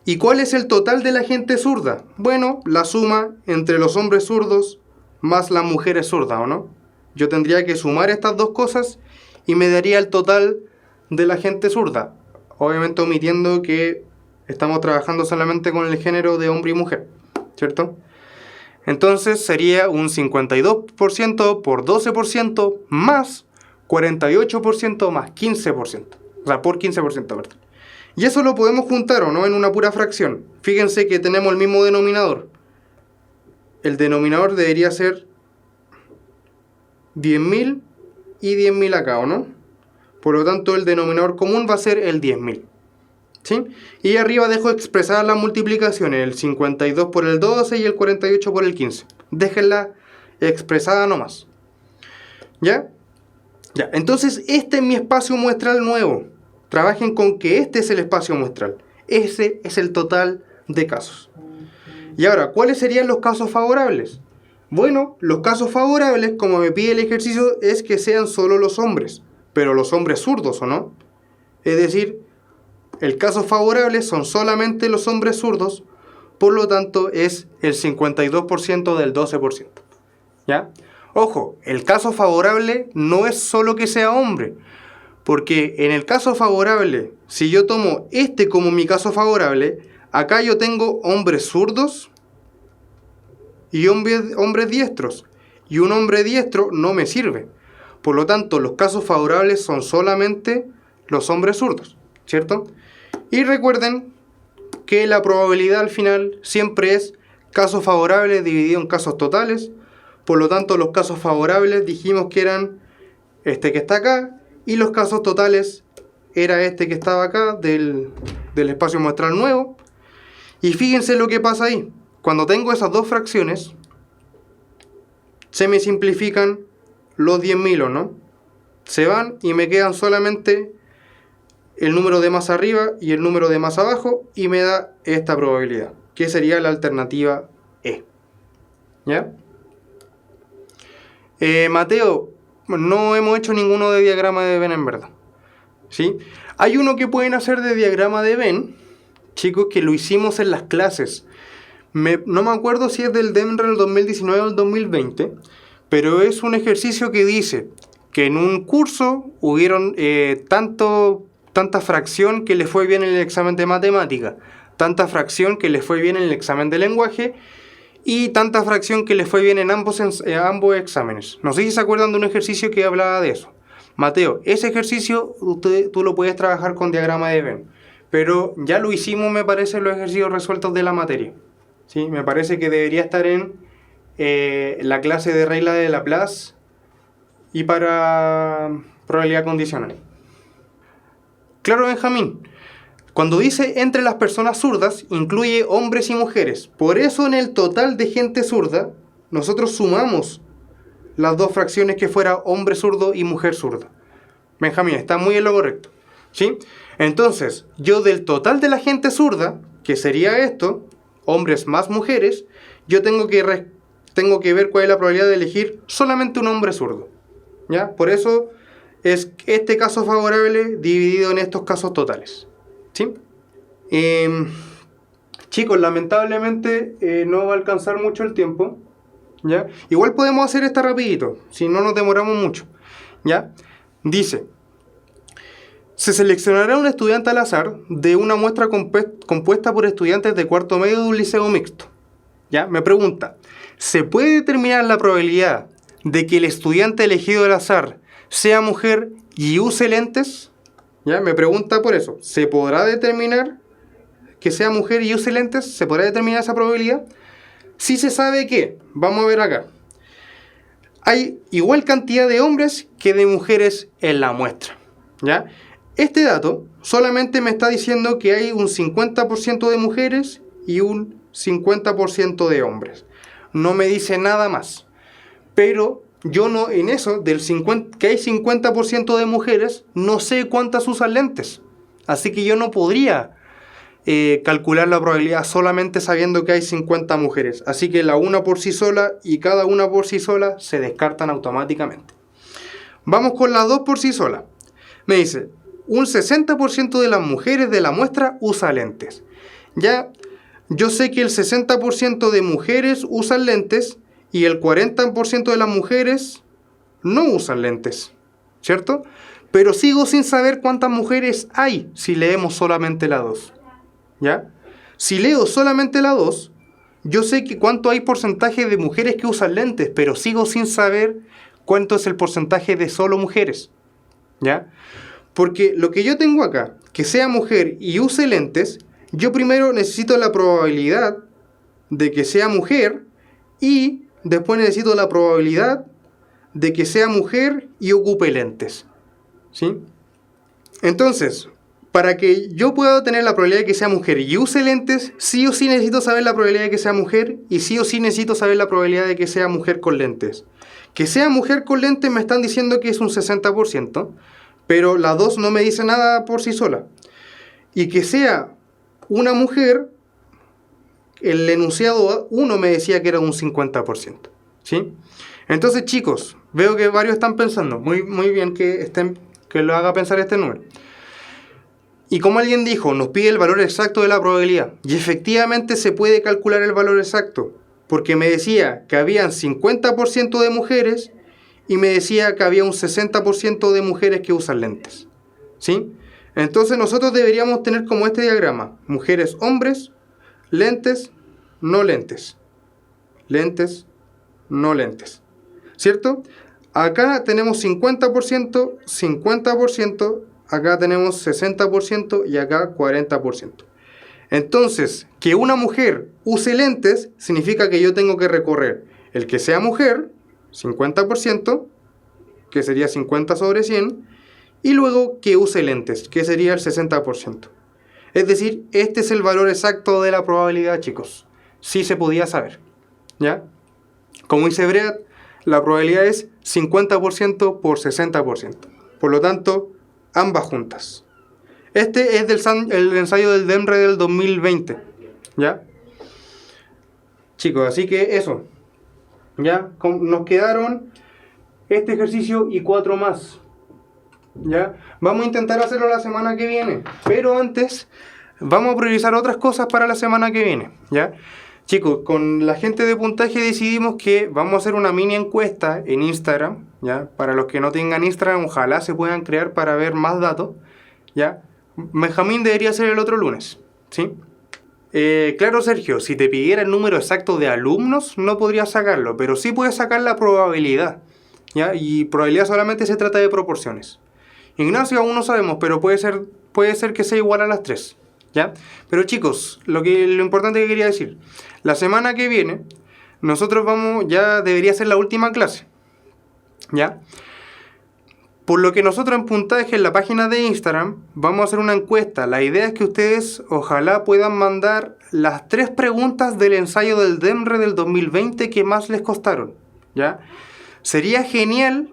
¿Y cuál es el total de la gente zurda? Bueno, la suma entre los hombres zurdos más las mujeres zurdas, ¿o no? Yo tendría que sumar estas dos cosas y me daría el total de la gente zurda. Obviamente omitiendo que estamos trabajando solamente con el género de hombre y mujer, ¿cierto? Entonces sería un 52% por 12% más 48% más 15%. O sea, por 15%, ¿verdad? Y eso lo podemos juntar, ¿o no? En una pura fracción. Fíjense que tenemos el mismo denominador. El denominador debería ser 10.000 y 10.000 acá, ¿o no? Por lo tanto, el denominador común va a ser el 10.000. ¿Sí? Y arriba dejo expresadas las multiplicaciones, el 52 por el 12 y el 48 por el 15. Déjenla expresada nomás. ¿Ya? Ya, entonces este es mi espacio muestral nuevo. Trabajen con que este es el espacio muestral. Ese es el total de casos. Y ahora, ¿cuáles serían los casos favorables? Bueno, los casos favorables, como me pide el ejercicio, es que sean solo los hombres. Pero los hombres zurdos, ¿o no? Es decir, el caso favorable son solamente los hombres zurdos. Por lo tanto, es el 52% del 12%. ¿Ya? Ojo, el caso favorable no es solo que sea hombre, porque en el caso favorable, si yo tomo este como mi caso favorable, acá yo tengo hombres zurdos y hombres diestros, y un hombre diestro no me sirve. Por lo tanto, los casos favorables son solamente los hombres zurdos, ¿cierto? Y recuerden que la probabilidad al final siempre es casos favorables dividido en casos totales. Por lo tanto, los casos favorables dijimos que eran este que está acá, y los casos totales era este que estaba acá del espacio muestral nuevo. Y fíjense lo que pasa ahí. Cuando tengo esas dos fracciones, se me simplifican los 10.000, ¿no? Se van y me quedan solamente el número de más arriba y el número de más abajo, y me da esta probabilidad, que sería la alternativa E. ¿Ya? Mateo, no hemos hecho ninguno de diagrama de Venn en verdad, ¿sí? Hay uno que pueden hacer de diagrama de Venn, chicos, que lo hicimos en las clases. No me acuerdo si es del DEMREL 2019 o el 2020, pero es un ejercicio que dice que en un curso hubieron tanta fracción que le fue bien en el examen de matemática, tanta fracción que le fue bien en el examen de lenguaje, y tanta fracción que le fue bien en ambos exámenes. No sé si se acuerdan de un ejercicio que hablaba de eso. Mateo, ese ejercicio tú lo puedes trabajar con diagrama de Venn, pero ya lo hicimos, me parece, los ejercicios resueltos de la materia. ¿Sí? Me parece que debería estar en la clase de regla de Laplace y para probabilidad condicional. Claro, Benjamín. Cuando dice entre las personas zurdas, incluye hombres y mujeres. Por eso en el total de gente zurda, nosotros sumamos las dos fracciones que fuera hombre zurdo y mujer zurda. Benjamín, está muy en lo correcto, ¿sí? Entonces, yo del total de la gente zurda, que sería esto, hombres más mujeres, yo tengo que ver cuál es la probabilidad de elegir solamente un hombre zurdo, ¿ya? Por eso es este caso favorable dividido en estos casos totales. ¿Sí? Chicos, lamentablemente no va a alcanzar mucho el tiempo, ¿ya? Igual podemos hacer esta rapidito, si no nos demoramos mucho, ¿ya? Dice, se seleccionará un estudiante al azar de una muestra compuesta por estudiantes de cuarto medio de un liceo mixto, ¿ya? Me pregunta, ¿se puede determinar la probabilidad de que el estudiante elegido al azar sea mujer y use lentes? ¿Ya? Me pregunta por eso. ¿Se podrá determinar que sea mujer y use lentes? ¿Se podrá determinar esa probabilidad? Sí se sabe que, vamos a ver acá, hay igual cantidad de hombres que de mujeres en la muestra, ¿ya? Este dato solamente me está diciendo que hay un 50% de mujeres y un 50% de hombres. No me dice nada más. Pero yo no, en eso, que hay 50% de mujeres, no sé cuántas usan lentes. Así que yo no podría calcular la probabilidad solamente sabiendo que hay 50 mujeres. Así que la una por sí sola y cada una por sí sola se descartan automáticamente. Vamos con las dos por sí sola. Me dice, un 60% de las mujeres de la muestra usa lentes. Ya, yo sé que el 60% de mujeres usan lentes y el 40% de las mujeres no usan lentes, ¿cierto? Pero sigo sin saber cuántas mujeres hay si leemos solamente la 2, ¿ya? Si leo solamente la 2, yo sé que cuánto hay porcentaje de mujeres que usan lentes, pero sigo sin saber cuánto es el porcentaje de solo mujeres, ¿ya? Porque lo que yo tengo acá, que sea mujer y use lentes, yo primero necesito la probabilidad de que sea mujer y después necesito la probabilidad de que sea mujer y ocupe lentes, ¿sí? Entonces, para que yo pueda tener la probabilidad de que sea mujer y use lentes, sí o sí necesito saber la probabilidad de que sea mujer y sí o sí necesito saber la probabilidad de que sea mujer con lentes. Que sea mujer con lentes me están diciendo que es un 60%, pero la 2 no me dice nada por sí sola. Y que sea una mujer, el enunciado 1 me decía que era un 50%, ¿sí? Entonces, chicos, veo que varios están pensando, muy bien que lo haga pensar este número. Y como alguien dijo, nos pide el valor exacto de la probabilidad. Y efectivamente se puede calcular el valor exacto. porque me decía que habían 50% de mujeres y me decía que había un 60% de mujeres que usan lentes. ¿Sí? Entonces nosotros deberíamos tener como este diagrama: mujeres, hombres, lentes, no lentes. Lentes, no lentes. ¿Cierto? Acá tenemos 50%, 50%, acá tenemos 60% y acá 40%. Entonces, que una mujer use lentes significa que yo tengo que recorrer el que sea mujer, 50%, que sería 50 sobre 100, y luego que use lentes, que sería el 60%. Es decir, este es el valor exacto de la probabilidad, chicos. Sí se podía saber, ¿ya? Como dice Breat, la probabilidad es 50% por 60%. Por lo tanto, ambas juntas. Este es el ensayo del DEMRE del 2020, ¿ya? Chicos, así que eso. ¿Ya? Nos quedaron este ejercicio y 4 más. ¿Ya? Vamos a intentar hacerlo la semana que viene. Pero antes, vamos a priorizar otras cosas para la semana que viene, ¿ya? Chicos, con la gente de puntaje decidimos que vamos a hacer una mini encuesta en Instagram, ¿ya? Para los que no tengan Instagram, ojalá se puedan crear para ver más datos, ¿ya? Benjamín debería ser el otro lunes, ¿sí? Claro, Sergio, si te pidiera el número exacto de alumnos, no podrías sacarlo, pero sí puedes sacar la probabilidad, ¿ya? Y probabilidad solamente se trata de proporciones. Ignacio aún no sabemos, pero puede ser que sea igual a las 3, ¿ya? Pero chicos, lo importante que quería decir, la semana que viene, nosotros ya debería ser la última clase, ¿ya? Por lo que nosotros en puntaje, en la página de Instagram, vamos a hacer una encuesta. La idea es que ustedes ojalá puedan mandar las 3 preguntas del ensayo del DEMRE del 2020 que más les costaron, ¿ya? Sería genial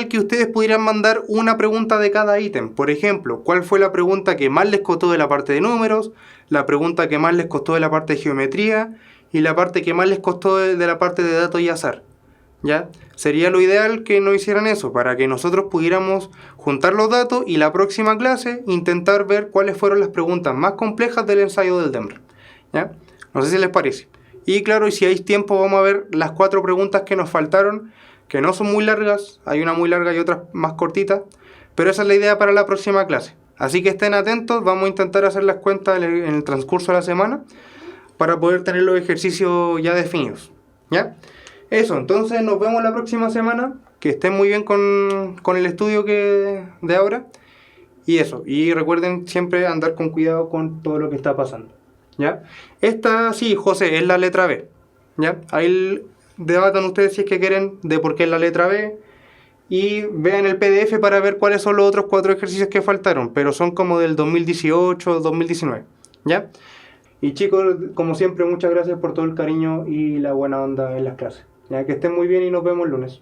que ustedes pudieran mandar una pregunta de cada ítem. Por ejemplo, ¿cuál fue la pregunta que más les costó de la parte de números? La pregunta que más les costó de la parte de geometría y la parte que más les costó de la parte de datos y azar, ¿ya? Sería lo ideal que no hicieran eso, para que nosotros pudiéramos juntar los datos y la próxima clase intentar ver cuáles fueron las preguntas más complejas del ensayo del DEMRE, ¿ya? No sé si les parece. Y claro, y si hay tiempo vamos a ver las 4 preguntas que nos faltaron, que no son muy largas, hay una muy larga y otras más cortitas, pero esa es la idea para la próxima clase. Así que estén atentos, vamos a intentar hacer las cuentas en el transcurso de la semana para poder tener los ejercicios ya definidos, ¿ya? Eso, entonces nos vemos la próxima semana, que estén muy bien con el estudio de ahora, y eso, y recuerden siempre andar con cuidado con todo lo que está pasando, ¿ya? Esta, sí, José, es la letra B, ¿ya? Ahí debatan ustedes si es que quieren de por qué es la letra B, y vean el PDF para ver cuáles son los otros 4 ejercicios que faltaron, pero son como del 2018, 2019, ¿ya? Y chicos, como siempre, muchas gracias por todo el cariño y la buena onda en las clases. Ya que estén muy bien y nos vemos el lunes.